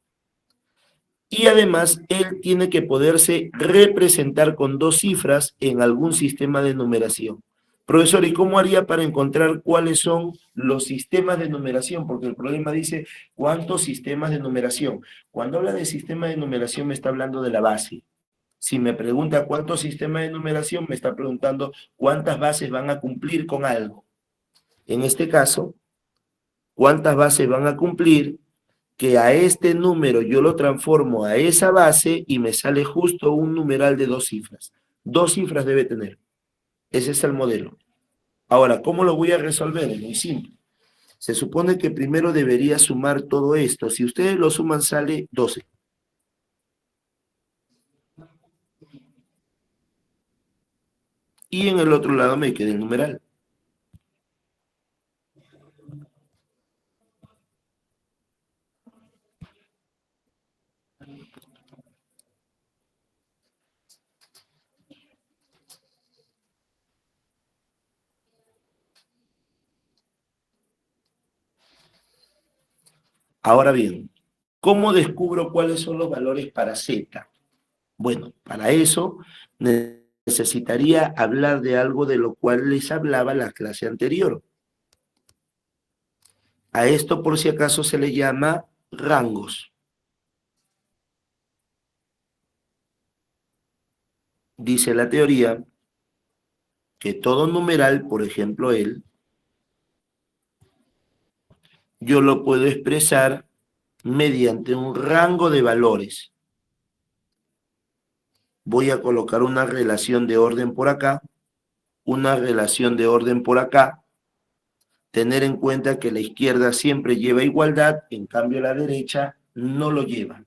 Y además, él tiene que poderse representar con dos cifras en algún sistema de numeración. Profesor, ¿y cómo haría para encontrar cuáles son los sistemas de numeración? Porque el problema dice, ¿cuántos sistemas de numeración? Cuando habla de sistema de numeración me está hablando de la base. Si me pregunta cuántos sistemas de numeración, me está preguntando cuántas bases van a cumplir con algo. En este caso, ¿cuántas bases van a cumplir? Que a este número yo lo transformo a esa base y me sale justo un numeral de dos cifras. Dos cifras debe tener. Ese es el modelo. Ahora, ¿cómo lo voy a resolver? Es muy simple. Se supone que primero debería sumar todo esto. Si ustedes lo suman, sale 12. Y en el otro lado me queda el numeral. Ahora bien, ¿cómo descubro cuáles son los valores para Z? Bueno, para eso necesitaría hablar de algo de lo cual les hablaba la clase anterior. A esto, por si acaso, se le llama rangos. Dice la teoría que todo numeral, por ejemplo yo lo puedo expresar mediante un rango de valores. voy a colocar una relación de orden por acá, una relación de orden por acá, tener en cuenta que la izquierda siempre lleva igualdad, en cambio la derecha no lo lleva.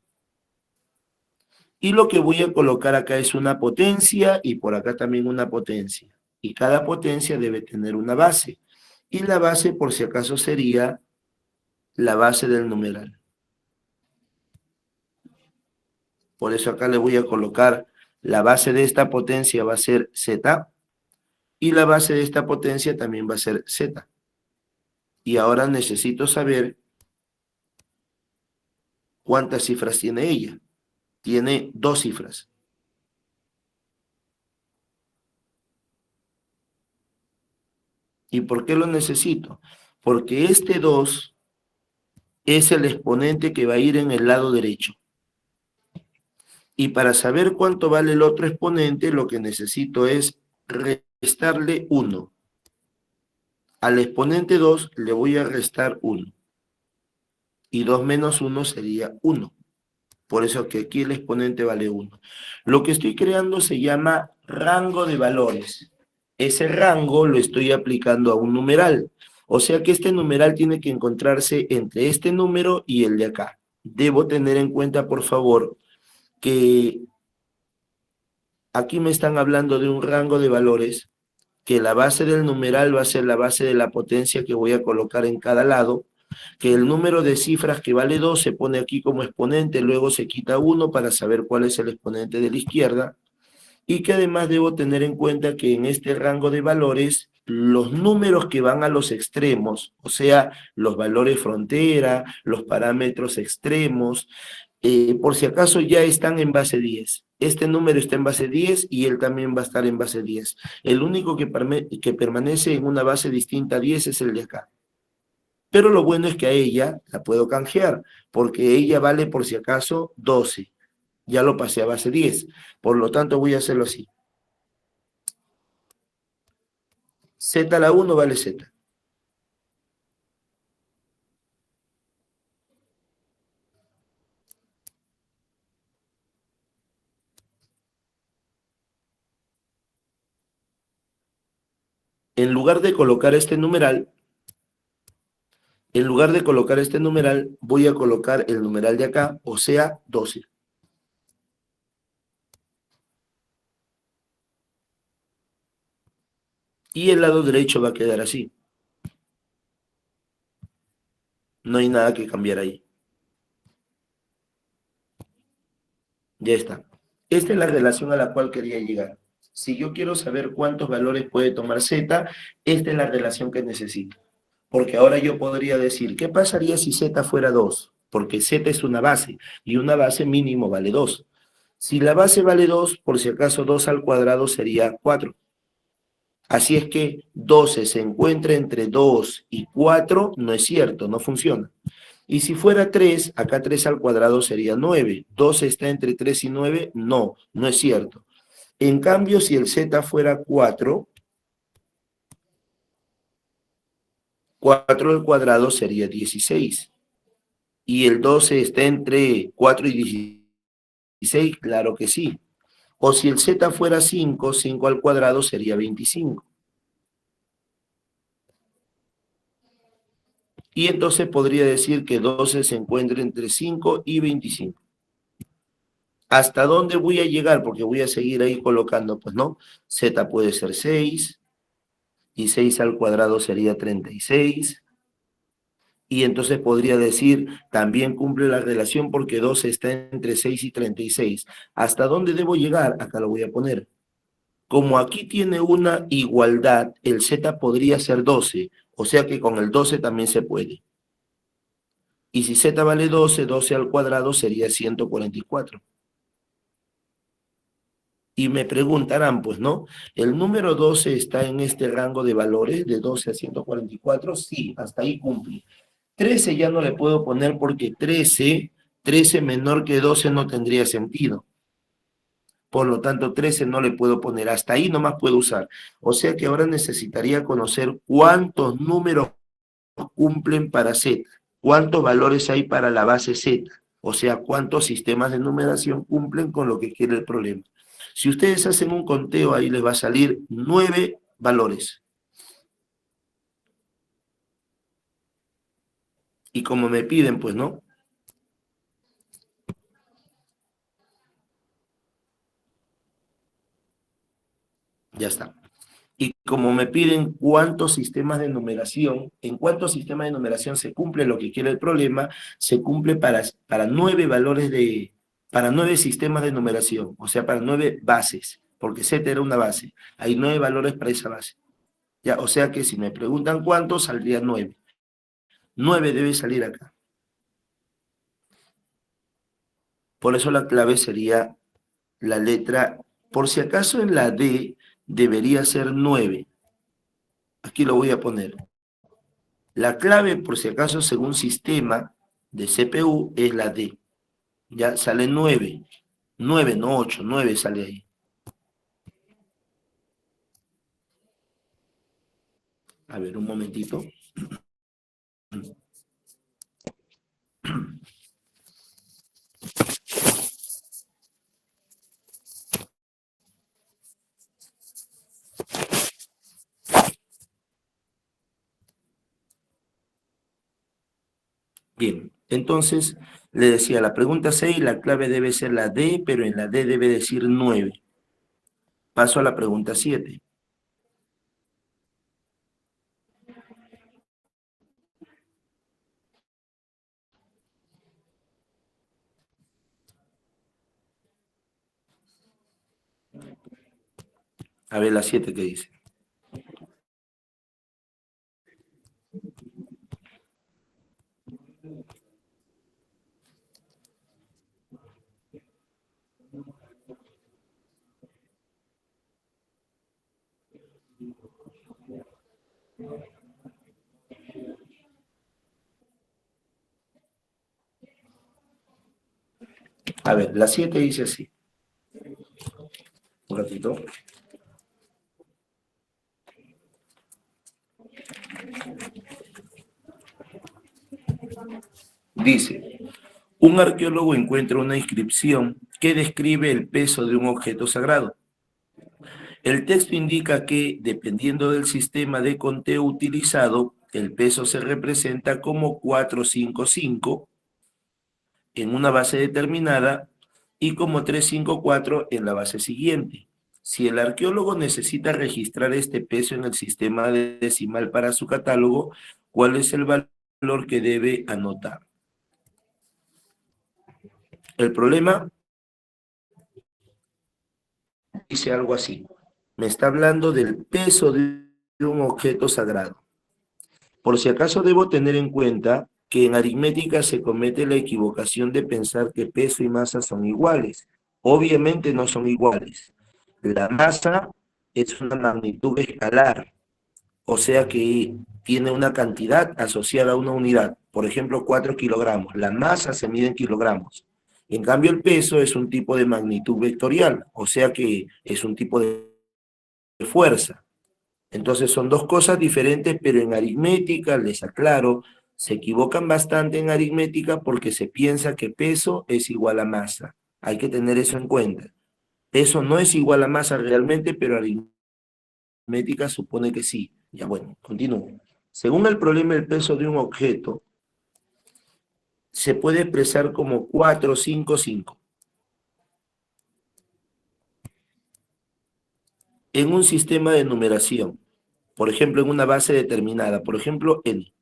Y lo que voy a colocar acá es una potencia y por acá también una potencia. Y cada potencia debe tener una base. Y la base, por si acaso, sería la base del numeral. Por eso acá le voy a colocar la base de esta potencia va a ser z y la base de esta potencia también va a ser z. Y ahora necesito saber cuántas cifras tiene ella. Tiene 2 cifras. ¿Y por qué lo necesito? Porque este 2 es el exponente que va a ir en el lado derecho. Y para saber cuánto vale el otro exponente, lo que necesito es restarle 1. Al exponente 2 le voy a restar 1. Y 2 menos 1 sería 1. Por eso que aquí el exponente vale 1. Lo que estoy creando se llama rango de valores. Ese rango lo estoy aplicando a un numeral. O sea que este numeral tiene que encontrarse entre este número y el de acá. Debo tener en cuenta, por favor, que aquí me están hablando de un rango de valores, que la base del numeral va a ser la base de la potencia que voy a colocar en cada lado, que el número de cifras que vale 2 se pone aquí como exponente, luego se quita 1 para saber cuál es el exponente de la izquierda, y que además debo tener en cuenta que en este rango de valores, los números que van a los extremos, o sea, los valores frontera, los parámetros extremos, por si acaso ya están en base 10. Este número está en base 10 y él también va a estar en base 10. El único que permanece en una base distinta a 10 es el de acá. Pero lo bueno es que a ella la puedo canjear, porque ella vale por si acaso 12. Ya lo pasé a base 10. Por lo tanto voy a hacerlo así. Z a la 1 vale Z. En lugar de colocar este numeral, voy a colocar el numeral de acá, o sea, 12. Y el lado derecho va a quedar así. No hay nada que cambiar ahí. Ya está. Esta es la relación a la cual quería llegar. Si yo quiero saber cuántos valores puede tomar Z, esta es la relación que necesito. Porque ahora yo podría decir, ¿qué pasaría si Z fuera 2? Porque Z es una base, y una base mínimo vale 2. Si la base vale 2, por si acaso 2 al cuadrado sería 4. Así es que 12 se encuentra entre 2 y 4, no es cierto, no funciona. Y si fuera 3, acá 3 al cuadrado sería 9. 12 está entre 3 y 9, no, no es cierto. En cambio, si el Z fuera 4, 4 al cuadrado sería 16. ¿Y el 12 está entre 4 y 16? Claro que sí. O si el Z fuera 5, 5 al cuadrado sería 25. Y entonces podría decir que 12 se encuentra entre 5 y 25. ¿Hasta dónde voy a llegar? Porque voy a seguir ahí colocando, pues no. Z puede ser 6, y 6 al cuadrado sería 36. Y entonces podría decir, también cumple la relación porque 12 está entre 6 y 36. ¿Hasta dónde debo llegar? Acá lo voy a poner. Como aquí tiene una igualdad, el Z podría ser 12, o sea que con el 12 también se puede. Y si Z vale 12, 12 al cuadrado sería 144. Y me preguntarán, pues, ¿no? ¿El número 12 está en este rango de valores de 12 a 144? Sí, hasta ahí cumple. 13 ya no le puedo poner porque 13 menor que 12 no tendría sentido. Por lo tanto, 13 no le puedo poner. Hasta ahí nomás puedo usar. O sea que ahora necesitaría conocer cuántos números cumplen para Z. Cuántos valores hay para la base Z. O sea, cuántos sistemas de numeración cumplen con lo que quiere el problema. Si ustedes hacen un conteo, ahí les va a salir 9 valores. Y como me piden, pues, ¿no? Ya está. Y como me piden cuántos sistemas de numeración, en cuántos sistemas de numeración se cumple lo que quiere el problema, se cumple para 9 valores para 9 sistemas de numeración, o sea, para 9 bases, porque Z era una base. Hay 9 valores para esa base. Ya, o sea que si me preguntan cuántos, saldría 9. 9 debe salir acá. Por eso la clave sería la letra, por si acaso en la D debería ser 9. Aquí lo voy a poner. La clave, por si acaso, según sistema de CPU, es la D. Ya sale 9. 9, no 8, 9 sale ahí. A ver, un momentito. Bien, entonces le decía, la pregunta 6, la clave debe ser la D, pero en la D debe decir 9. Paso a la pregunta 7. A ver la 7 que dice. A ver, la 7 dice así. Un ratito. Dice, un arqueólogo encuentra una inscripción que describe el peso de un objeto sagrado. El texto indica que, dependiendo del sistema de conteo utilizado, el peso se representa como 455 en una base determinada y como 354 en la base siguiente. Si el arqueólogo necesita registrar este peso en el sistema decimal para su catálogo, ¿cuál es el valor que debe anotar? El problema dice algo así. Me está hablando del peso de un objeto sagrado. Por si acaso debo tener en cuenta que en aritmética se comete la equivocación de pensar que peso y masa son iguales. Obviamente no son iguales. La masa es una magnitud escalar, o sea que tiene una cantidad asociada a una unidad. Por ejemplo, 4 kilogramos. La masa se mide en kilogramos. En cambio, el peso es un tipo de magnitud vectorial, o sea que es un tipo de fuerza. Entonces son dos cosas diferentes, pero en aritmética, les aclaro, se equivocan bastante en aritmética porque se piensa que peso es igual a masa. Hay que tener eso en cuenta. Peso no es igual a masa realmente, pero aritmética supone que sí. Ya bueno, continúo. Según el problema del peso de un objeto, se puede expresar como 455 en un sistema de numeración. Por ejemplo, en una base determinada. Por ejemplo, N.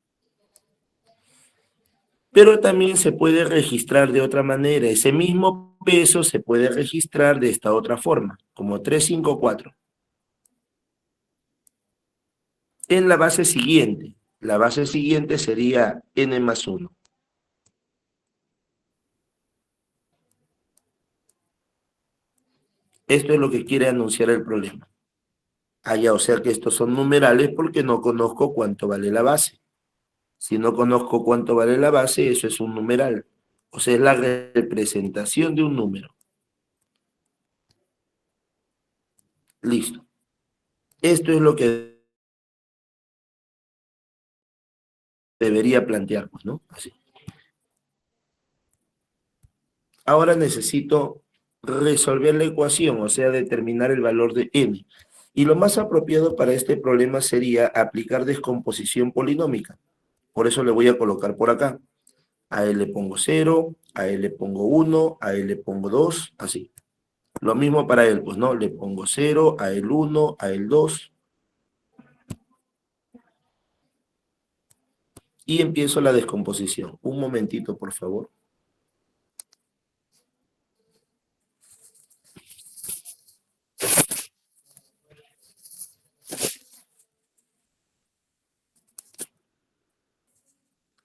Pero también se puede registrar de otra manera. Ese mismo peso se puede registrar de esta otra forma, como 354. En la base siguiente. La base siguiente sería n más 1. Esto es lo que quiere anunciar el problema. O sea que estos son numerales porque no conozco cuánto vale la base. Si no conozco cuánto vale la base, eso es un numeral. O sea, es la representación de un número. Listo. Esto es lo que debería plantear, pues, ¿no? Así. Ahora necesito resolver la ecuación, o sea, determinar el valor de n. Y lo más apropiado para este problema sería aplicar descomposición polinómica. Por eso le voy a colocar por acá. A él le pongo 0, a él le pongo 1, a él le pongo 2, así. Lo mismo para él, pues no, le pongo 0, a él 1, a él 2. Y empiezo la descomposición. Un momentito, por favor.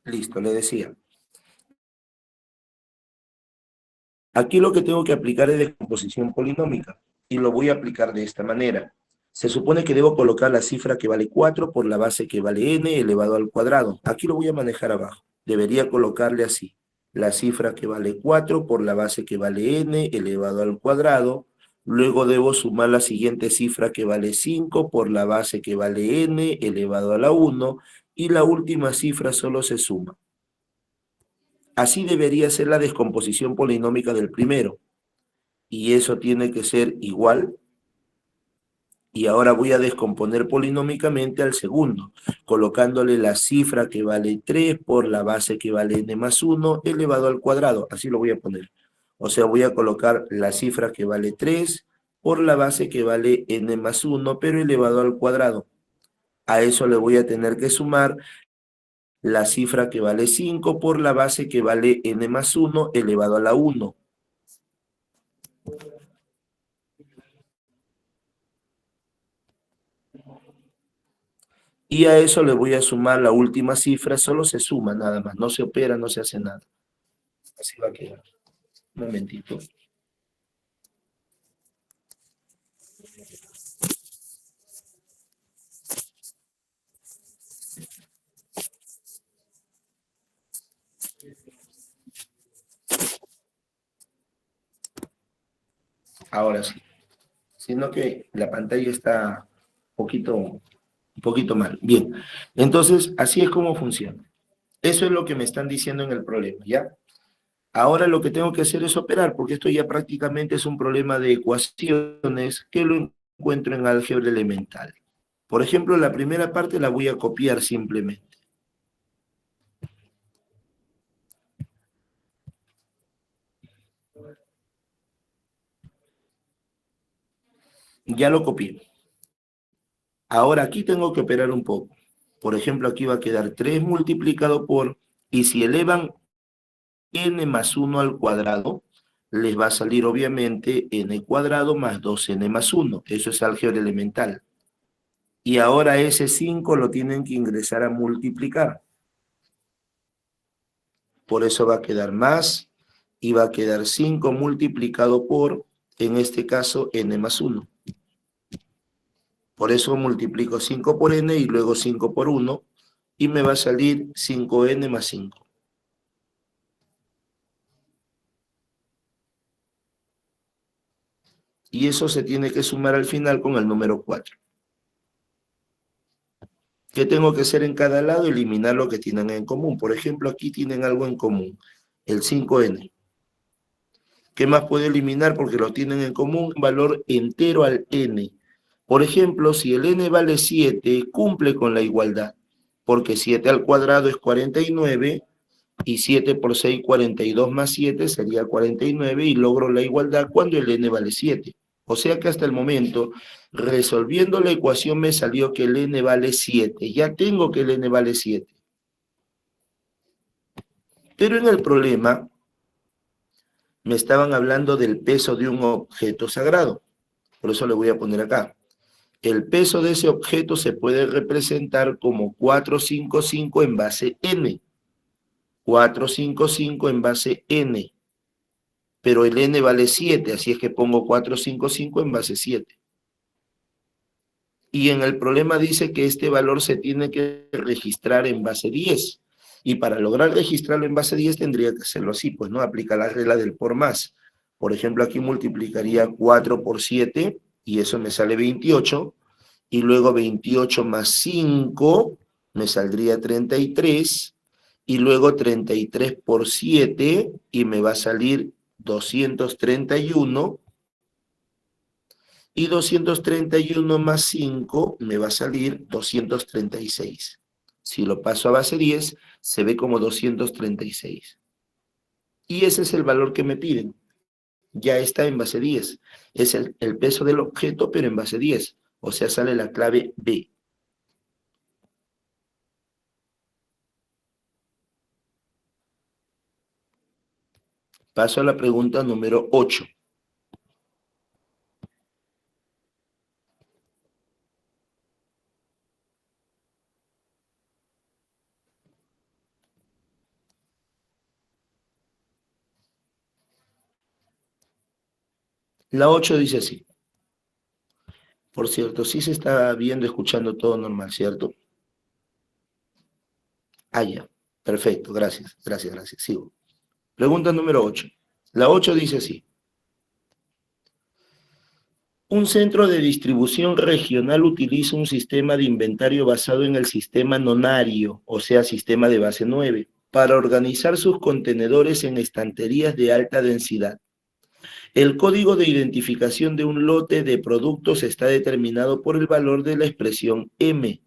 Listo, le decía. Aquí lo que tengo que aplicar es descomposición polinómica. Y lo voy a aplicar de esta manera. Se supone que debo colocar la cifra que vale 4 por la base que vale n elevado al cuadrado. Aquí lo voy a manejar abajo. Debería colocarle así. La cifra que vale 4 por la base que vale n elevado al cuadrado. Luego debo sumar la siguiente cifra que vale 5 por la base que vale n elevado a la 1. Y la última cifra solo se suma. Así debería ser la descomposición polinómica del primero. Y eso tiene que ser igual. Y ahora voy a descomponer polinómicamente al segundo, colocándole la cifra que vale 3 por la base que vale n más 1 elevado al cuadrado. Así lo voy a poner. O sea, voy a colocar la cifra que vale 3 por la base que vale n más 1, pero elevado al cuadrado. A eso le voy a tener que sumar la cifra que vale 5 por la base que vale n más 1 elevado a la 1. Y a eso le voy a sumar la última cifra, solo se suma nada más, no se opera, no se hace nada. Así va a quedar. Un momentito. Ahora sí. Sino que la pantalla está un poquito mal. Bien. Entonces, así es como funciona. Eso es lo que me están diciendo en el problema, ¿ya? Ahora lo que tengo que hacer es operar, porque esto ya prácticamente es un problema de ecuaciones que lo encuentro en álgebra elemental. Por ejemplo, la primera parte la voy a copiar simplemente. Ya lo copié. Ahora aquí tengo que operar un poco. Por ejemplo, aquí va a quedar 3 multiplicado por, y si elevan n más 1 al cuadrado, les va a salir obviamente n cuadrado más 2n más 1. Eso es álgebra elemental. Y ahora ese 5 lo tienen que ingresar a multiplicar. Por eso va a quedar más, y va a quedar 5 multiplicado por, en este caso, n más 1. Por eso multiplico 5 por n y luego 5 por 1, y me va a salir 5n más 5. Y eso se tiene que sumar al final con el número 4. ¿Qué tengo que hacer en cada lado? Eliminar lo que tienen en común. Por ejemplo, aquí tienen algo en común, el 5n. ¿Qué más puedo eliminar? Porque lo tienen en común, un valor entero al n. Por ejemplo, si el n vale 7, cumple con la igualdad, porque 7 al cuadrado es 49, y 7 por 6, 42 más 7 sería 49, y logro la igualdad cuando el n vale 7. O sea que hasta el momento, resolviendo la ecuación me salió que el n vale 7. Ya tengo que el n vale 7. Pero en el problema me estaban hablando del peso de un objeto sagrado. Por eso le voy a poner acá. El peso de ese objeto se puede representar como 455 en base n. 455 en base n. Pero el n vale 7, así es que pongo 455 en base 7. Y en el problema dice que este valor se tiene que registrar en base 10. Y para lograr registrarlo en base 10 tendría que hacerlo así, pues no aplica la regla del por más. Por ejemplo, aquí multiplicaría 4 por 7 y eso me sale 28. Y luego 28 más 5 me saldría 33. Y luego 33 por 7 y me va a salir 231 y 231 más 5 me va a salir 236. Si lo paso a base 10, se ve como 236. Y ese es el valor que me piden. Ya está en base 10. Es el peso del objeto, pero en base 10. O sea, sale la clave B. Paso a la pregunta número 8. La 8 dice así. Por cierto, sí se está viendo, escuchando todo normal, ¿cierto? Ah, ya. Perfecto, gracias, gracias, gracias. Sigo. Pregunta número 8. La 8 dice así. Un centro de distribución regional utiliza un sistema de inventario basado en el sistema nonario, o sea, sistema de base 9, para organizar sus contenedores en estanterías de alta densidad. El código de identificación de un lote de productos está determinado por el valor de la expresión M.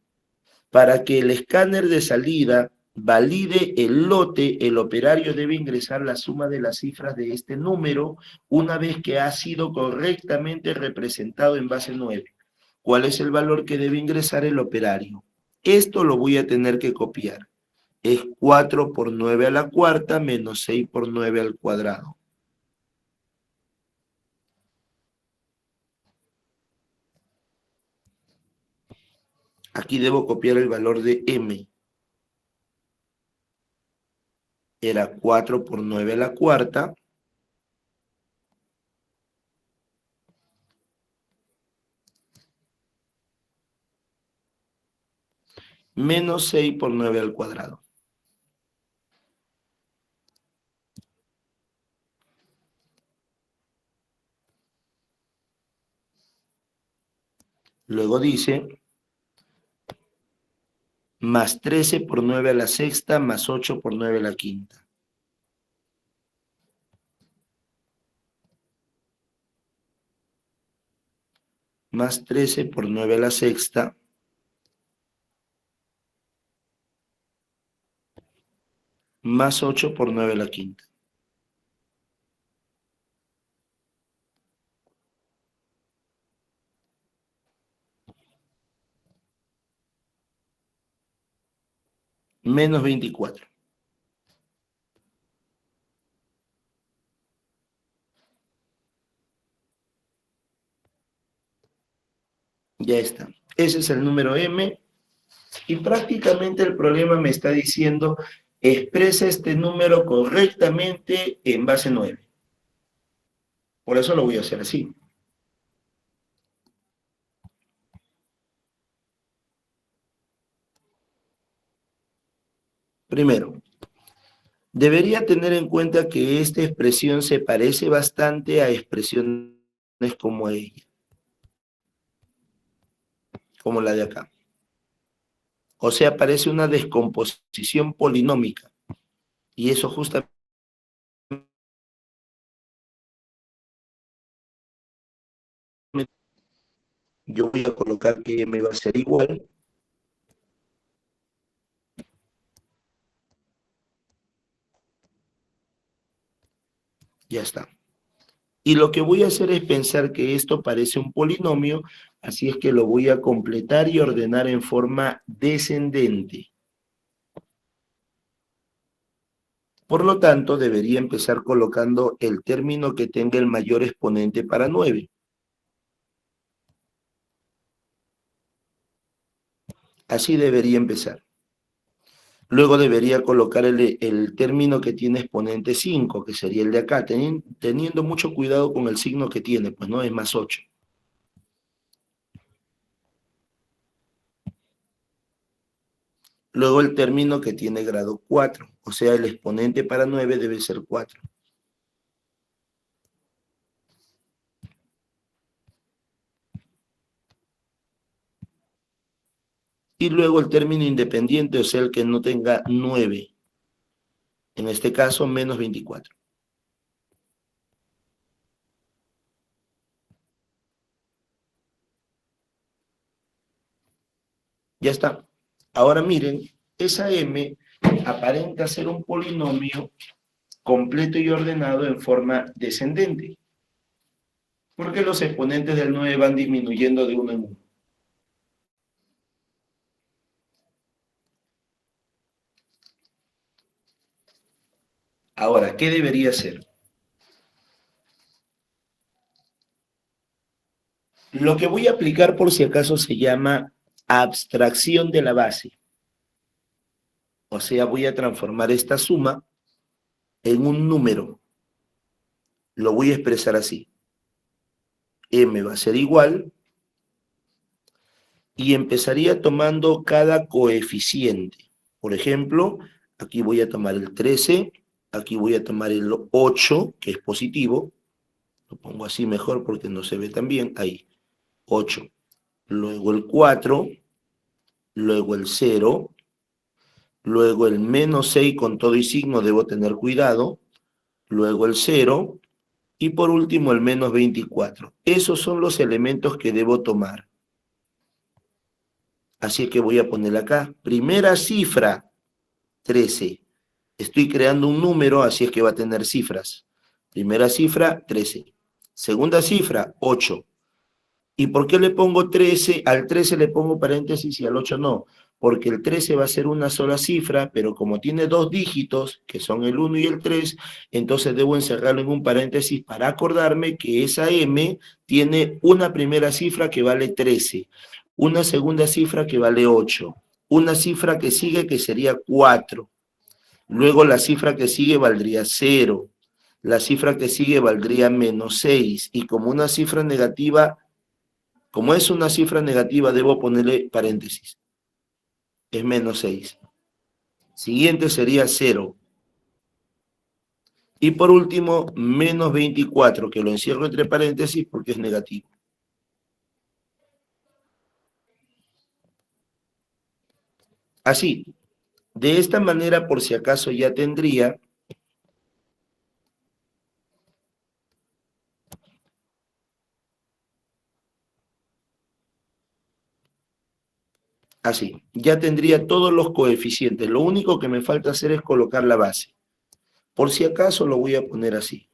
Para que el escáner de salida valide el lote, el operario debe ingresar la suma de las cifras de este número una vez que ha sido correctamente representado en base 9. ¿Cuál es el valor que debe ingresar el operario? Esto lo voy a tener que copiar. Es 4 por 9 a la cuarta menos 6 por 9 al cuadrado. Aquí debo copiar el valor de M. Era 4 por 9 a la cuarta menos 6 por 9 al cuadrado. Luego dice, más 13 por 9 a la sexta, más 8 por 9 a la quinta. Más 13 por 9 a la sexta, más 8 por 9 a la quinta. Menos 24. Ya está. Ese es el número M. Y prácticamente el problema me está diciendo, expresa este número correctamente en base 9. Por eso lo voy a hacer así. Primero, debería tener en cuenta que esta expresión se parece bastante a expresiones como ella, como la de acá. O sea, parece una descomposición polinómica. Y eso justamente yo voy a colocar que m va a ser igual. Ya está. Y lo que voy a hacer es pensar que esto parece un polinomio, así es que lo voy a completar y ordenar en forma descendente. Por lo tanto, debería empezar colocando el término que tenga el mayor exponente para 9. Así debería empezar. Luego debería colocar el término que tiene exponente 5, que sería el de acá, teniendo mucho cuidado con el signo que tiene, pues no es más 8. Luego el término que tiene grado 4, o sea, el exponente para 9 debe ser 4. Y luego el término independiente, o sea, el que no tenga 9. En este caso, menos 24. Ya está. Ahora miren, esa m aparenta ser un polinomio completo y ordenado en forma descendente, porque los exponentes del 9 van disminuyendo de uno en uno. Ahora, ¿qué debería ser? Lo que voy a aplicar por si acaso se llama abstracción de la base. O sea, voy a transformar esta suma en un número. Lo voy a expresar así. M va a ser igual y empezaría tomando cada coeficiente. Por ejemplo, aquí voy a tomar el 13, aquí voy a tomar el 8, que es positivo. Lo pongo así mejor porque no se ve tan bien. Ahí, 8. Luego el 4, luego el 0, luego el menos 6 con todo y signo, debo tener cuidado, luego el 0 y por último el menos 24. Esos son los elementos que debo tomar. Así que voy a poner acá, primera cifra, 13. Estoy creando un número, así es que va a tener cifras. Primera cifra, 13. Segunda cifra, 8. ¿Y por qué le pongo 13? Al 13 le pongo paréntesis y al 8 no. Porque el 13 va a ser una sola cifra, pero como tiene dos dígitos, que son el 1 y el 3, entonces debo encerrarlo en un paréntesis para acordarme que esa M tiene una primera cifra que vale 13, una segunda cifra que vale 8, una cifra que sigue que sería 4, luego la cifra que sigue valdría 0, la cifra que sigue valdría menos 6, y como una cifra negativa, como es una cifra negativa, debo ponerle paréntesis. Es menos 6. Siguiente sería 0. Y por último, menos 24, que lo encierro entre paréntesis porque es negativo. Así, de esta manera, por si acaso ya tendría, así, ya tendría todos los coeficientes. Lo único que me falta hacer es colocar la base. Por si acaso lo voy a poner así.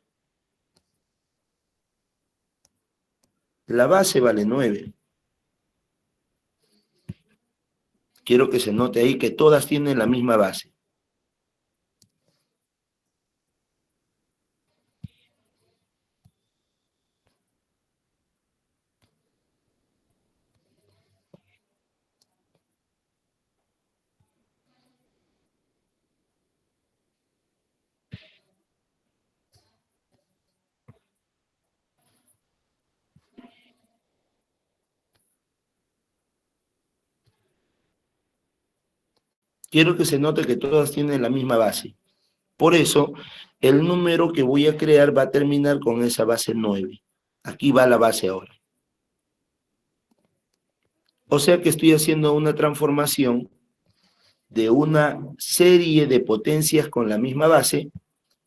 La base vale 9. Quiero que se note ahí que todas tienen la misma base. Quiero que se note que todas tienen la misma base. Por eso, el número que voy a crear va a terminar con esa base 9. Aquí va la base ahora. O sea que estoy haciendo una transformación de una serie de potencias con la misma base,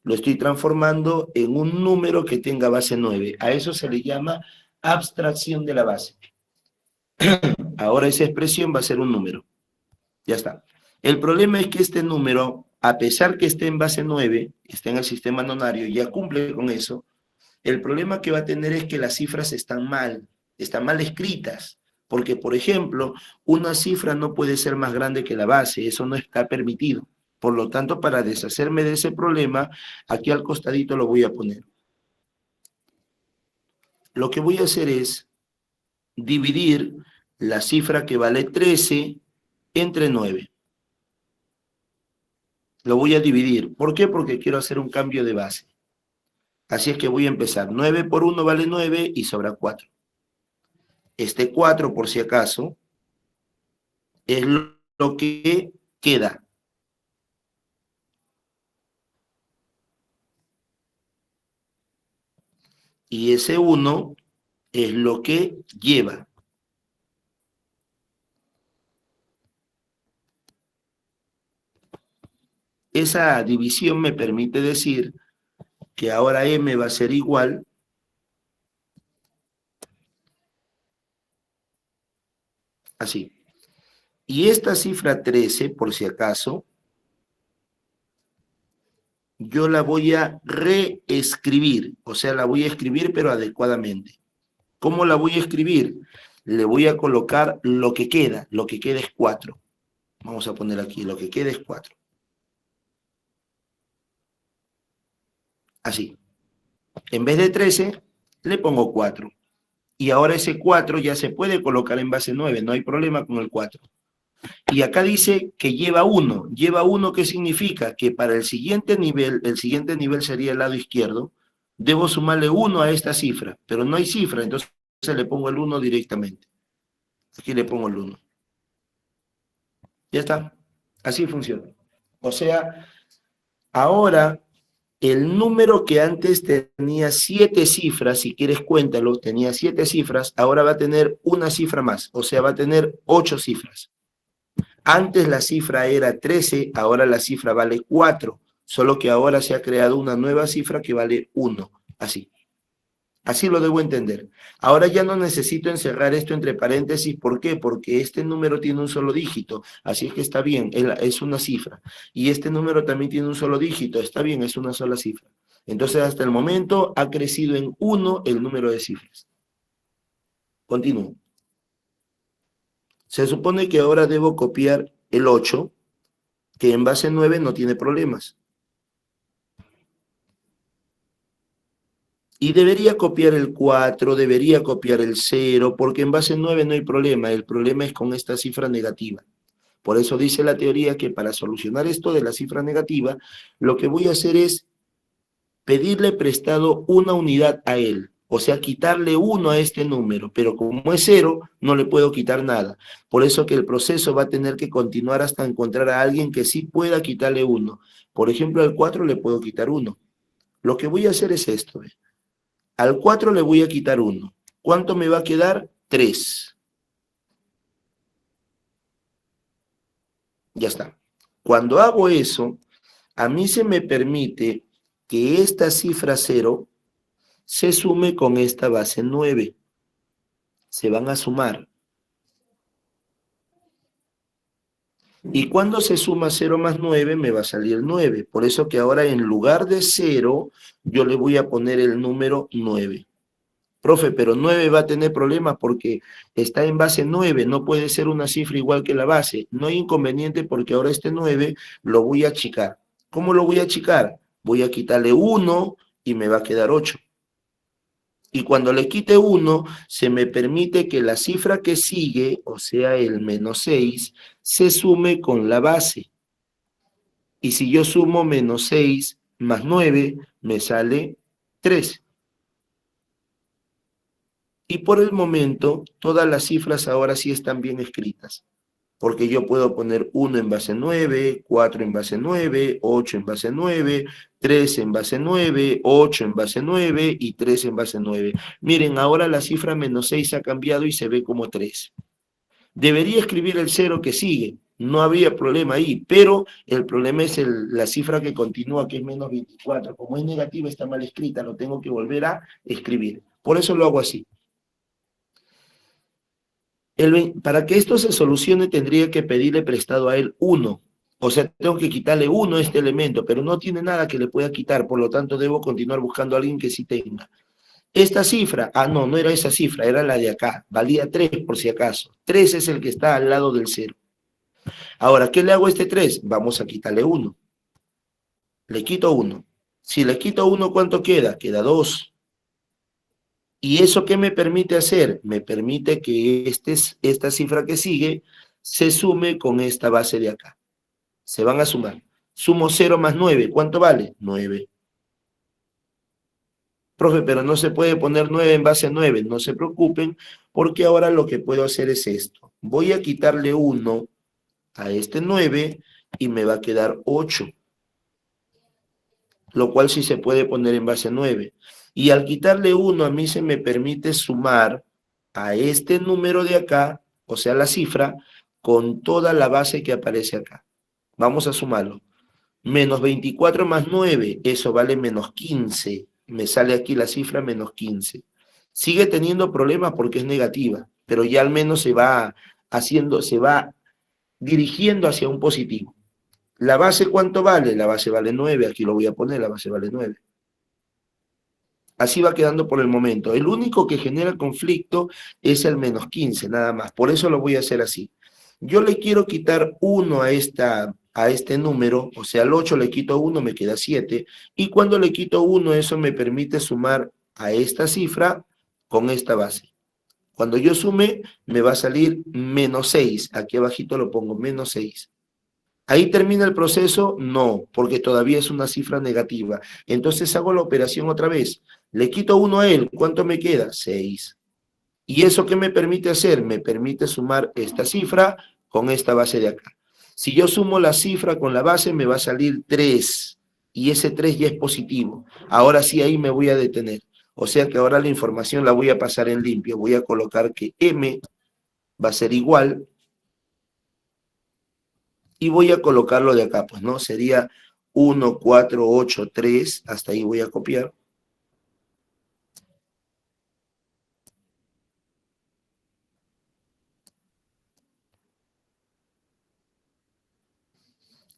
lo estoy transformando en un número que tenga base 9. A eso se le llama abstracción de la base. Ahora esa expresión va a ser un número. Ya está. El problema es que este número, a pesar que esté en base 9, está en el sistema nonario, ya cumple con eso. El problema que va a tener es que las cifras están mal escritas, porque, por ejemplo, una cifra no puede ser más grande que la base, eso no está permitido. Por lo tanto, para deshacerme de ese problema, aquí al costadito lo voy a poner. Lo que voy a hacer es dividir la cifra que vale 13 entre 9. Lo voy a dividir. ¿Por qué? Porque quiero hacer un cambio de base. Así es que voy a empezar. 9 por 1 vale 9 y sobra 4. Este 4, por si acaso, es lo que queda. Y ese 1 es lo que lleva. Esa división me permite decir que ahora m va a ser igual así. Y esta cifra 13, por si acaso, yo la voy a reescribir, o sea, la voy a escribir pero adecuadamente. ¿Cómo la voy a escribir? Le voy a colocar lo que queda es 4. Vamos a poner aquí, lo que queda es 4. Así. En vez de 13, le pongo 4. Y ahora ese 4 ya se puede colocar en base 9, no hay problema con el 4. Y acá dice que lleva 1. Lleva 1, ¿qué significa? Que para el siguiente nivel sería el lado izquierdo, debo sumarle 1 a esta cifra, pero no hay cifra, entonces le pongo el 1 directamente. Aquí le pongo el 1. Ya está. Así funciona. O sea, ahora el número que antes tenía 7 cifras, si quieres cuéntalo, tenía 7 cifras, ahora va a tener una cifra más, o sea, va a tener 8 cifras. Antes la cifra era 13, ahora la cifra vale 4, solo que ahora se ha creado una nueva cifra que vale 1, así. Así lo debo entender. Ahora ya no necesito encerrar esto entre paréntesis. ¿Por qué? Porque este número tiene un solo dígito. Así es que está bien, es una cifra. Y este número también tiene un solo dígito. Está bien, es una sola cifra. Entonces, hasta el momento ha crecido en 1 el número de cifras. Continúo. Se supone que ahora debo copiar el 8, que en base 9 no tiene problemas. Y debería copiar el 4, debería copiar el 0, porque en base 9 no hay problema. El problema es con esta cifra negativa. Por eso dice la teoría que para solucionar esto de la cifra negativa, lo que voy a hacer es pedirle prestado una unidad a él. O sea, quitarle 1 a este número, pero como es 0, no le puedo quitar nada. Por eso que el proceso va a tener que continuar hasta encontrar a alguien que sí pueda quitarle 1. Por ejemplo, al 4 le puedo quitar 1. Lo que voy a hacer es esto. Al 4 le voy a quitar 1. ¿Cuánto me va a quedar? 3. Ya está. Cuando hago eso, a mí se me permite que esta cifra 0 se sume con esta base 9. Se van a sumar. Y cuando se suma 0 más 9, me va a salir 9. Por eso que ahora en lugar de 0, yo le voy a poner el número 9. Profe, pero 9 va a tener problemas porque está en base 9, no puede ser una cifra igual que la base. No hay inconveniente porque ahora este 9 lo voy a achicar. ¿Cómo lo voy a achicar? Voy a quitarle 1 y me va a quedar 8. Y cuando le quite 1, se me permite que la cifra que sigue, o sea, el menos 6, se sume con la base. Y si yo sumo menos 6 más 9, me sale 3. Y por el momento, todas las cifras ahora sí están bien escritas. Porque yo puedo poner 1 en base 9, 4 en base 9, 8 en base 9, 3 en base 9, 8 en base 9 y 3 en base 9. Miren, ahora la cifra menos 6 ha cambiado y se ve como 3. Debería escribir el 0 que sigue, no habría problema ahí, pero el problema es la cifra que continúa, que es menos 24. Como es negativa, está mal escrita, lo tengo que volver a escribir. Por eso lo hago así. Para que esto se solucione, tendría que pedirle prestado a él 1. O sea, tengo que quitarle 1 a este elemento, pero no tiene nada que le pueda quitar, por lo tanto debo continuar buscando a alguien que sí tenga. Esta cifra, no, no era esa cifra, era la de acá, valía 3 por si acaso. 3 es el que está al lado del 0. Ahora, ¿qué le hago a este 3? Vamos a quitarle 1. Le quito 1. Si le quito 1, ¿cuánto queda? Queda 2. ¿Y eso qué me permite hacer? Me permite que esta cifra que sigue se sume con esta base de acá. Se van a sumar. Sumo 0 más 9. ¿Cuánto vale? 9. Profe, pero no se puede poner 9 en base a 9. No se preocupen, porque ahora lo que puedo hacer es esto. Voy a quitarle 1 a este 9 y me va a quedar 8. Lo cual sí se puede poner en base a 9. Y al quitarle 1, a mí se me permite sumar a este número de acá, o sea, la cifra, con toda la base que aparece acá. Vamos a sumarlo. Menos 24 más 9, eso vale menos 15. Me sale aquí la cifra menos 15. Sigue teniendo problemas porque es negativa, pero ya al menos se va haciendo, se va dirigiendo hacia un positivo. ¿La base cuánto vale? La base vale 9, aquí lo voy a poner, la base vale 9. Así va quedando por el momento. El único que genera conflicto es el menos 15, nada más. Por eso lo voy a hacer así. Yo le quiero quitar 1 a este número, o sea, al 8 le quito 1, me queda 7. Y cuando le quito 1, eso me permite sumar a esta cifra con esta base. Cuando yo sume, me va a salir menos 6. Aquí abajito lo pongo, menos 6. ¿Ahí termina el proceso? No, porque todavía es una cifra negativa. Entonces hago la operación otra vez. Le quito 1 a él. ¿Cuánto me queda? 6. ¿Y eso qué me permite hacer? Me permite sumar esta cifra con esta base de acá. Si yo sumo la cifra con la base, me va a salir 3. Y ese 3 ya es positivo. Ahora sí, ahí me voy a detener. O sea que ahora la información la voy a pasar en limpio. Voy a colocar que M va a ser igual. Y voy a colocarlo de acá, pues, ¿no? Sería 1, 4, 8, 3. Hasta ahí voy a copiar.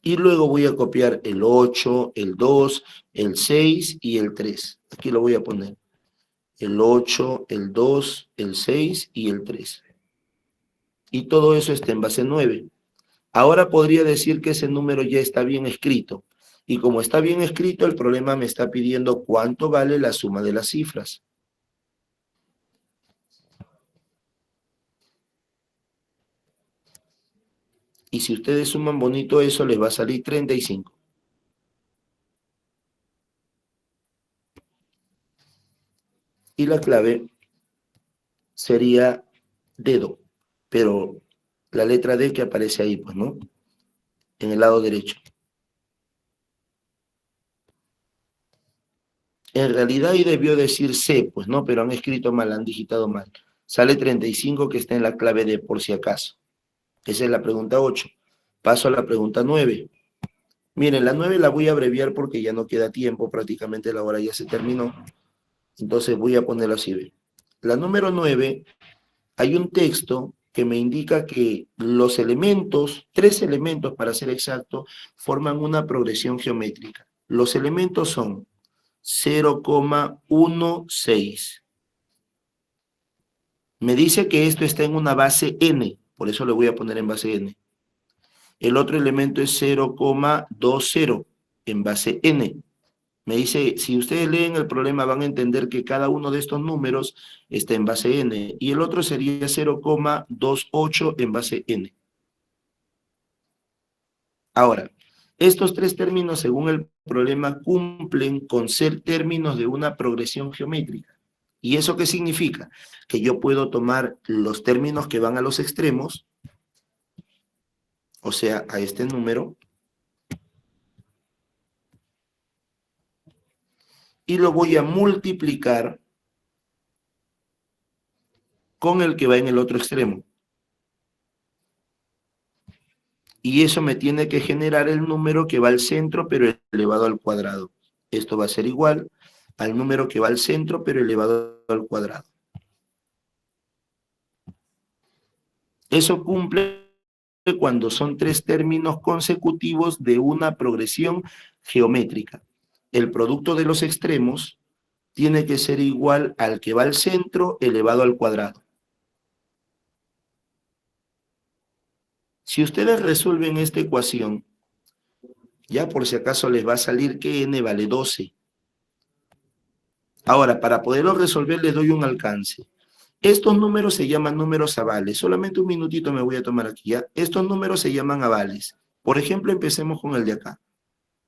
Y luego voy a copiar el 8, el 2, el 6 y el 3. Aquí lo voy a poner. El 8, el 2, el 6 y el 3. Y todo eso está en base 9. Ahora podría decir que ese número ya está bien escrito. Y como está bien escrito, el problema me está pidiendo cuánto vale la suma de las cifras. Y si ustedes suman bonito eso, les va a salir 35. Y la clave sería dedo, pero la letra D que aparece ahí, pues, ¿no? En el lado derecho. En realidad ahí debió decir C, pues, ¿no? Pero han escrito mal, han digitado mal. Sale 35 que está en la clave D por si acaso. Esa es la pregunta 8. Paso a la pregunta 9. Miren, la 9 la voy a abreviar porque ya no queda tiempo, prácticamente la hora ya se terminó. Entonces voy a ponerlo así, ¿ve? La número 9, hay un texto que me indica que los elementos, 3 elementos para ser exacto, forman una progresión geométrica. Los elementos son 0,16. Me dice que esto está en una base n, por eso le voy a poner en base n. El otro elemento es 0,20 en base n. Me dice, si ustedes leen el problema van a entender que cada uno de estos números está en base n. Y el otro sería 0,28 en base n. Ahora, estos 3 términos, según el problema, cumplen con ser términos de una progresión geométrica. ¿Y eso qué significa? Que yo puedo tomar los términos que van a los extremos, o sea, a este número, y lo voy a multiplicar con el que va en el otro extremo. Y eso me tiene que generar el número que va al centro, pero elevado al cuadrado. Esto va a ser igual al número que va al centro, pero elevado al cuadrado. Eso cumple cuando son 3 términos consecutivos de una progresión geométrica. El producto de los extremos tiene que ser igual al que va al centro elevado al cuadrado. Si ustedes resuelven esta ecuación, ya por si acaso les va a salir que n vale 12. Ahora, para poderlo resolver les doy un alcance. Estos números se llaman números avales. Solamente un minutito me voy a tomar aquí, ¿ya? Estos números se llaman avales. Por ejemplo, empecemos con el de acá,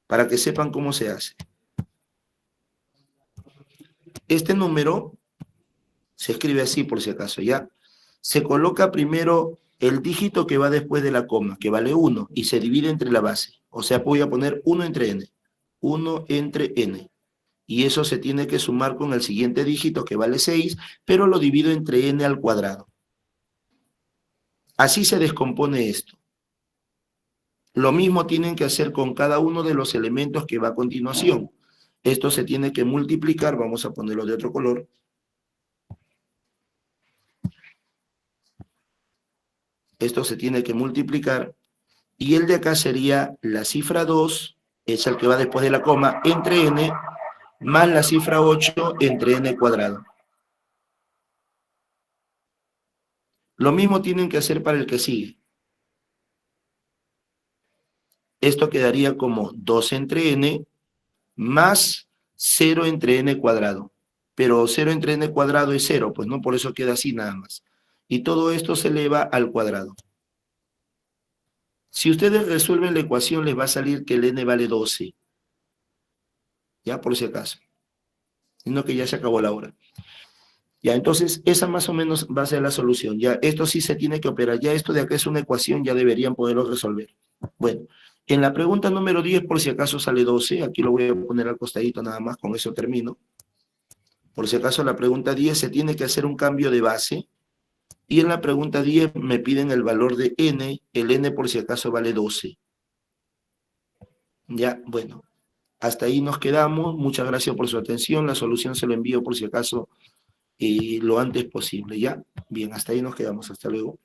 para que sepan cómo se hace. Este número se escribe así por si acaso, ¿ya? Se coloca primero el dígito que va después de la coma, que vale 1, y se divide entre la base. O sea, voy a poner 1 entre n. 1 entre n. Y eso se tiene que sumar con el siguiente dígito, que vale 6, pero lo divido entre n al cuadrado. Así se descompone esto. Lo mismo tienen que hacer con cada uno de los elementos que va a continuación. Esto se tiene que multiplicar, vamos a ponerlo de otro color. Esto se tiene que multiplicar Y el de acá sería la cifra 2, es el que va después de la coma, entre n, más la cifra 8 entre n cuadrado. Lo mismo tienen que hacer para el que sigue. Esto quedaría como 2 entre n más 0 entre n cuadrado. Pero 0 entre n cuadrado es 0, pues no, por eso queda así nada más. Y todo esto se eleva al cuadrado. Si ustedes resuelven la ecuación, les va a salir que el n vale 12. Ya, por si acaso. Sino que ya se acabó la hora. Ya, entonces, esa más o menos va a ser la solución. Ya, esto sí se tiene que operar. Ya esto de acá es una ecuación, ya deberían poderlo resolver. Bueno, en la pregunta número 10, por si acaso sale 12, aquí lo voy a poner al costadito nada más, con eso termino. Por si acaso la pregunta 10 se tiene que hacer un cambio de base, y en la pregunta 10 me piden el valor de n, el n por si acaso vale 12. Ya, bueno, hasta ahí nos quedamos. Muchas gracias por su atención. La solución se lo envío por si acaso lo antes posible. Ya, bien, hasta ahí nos quedamos. Hasta luego.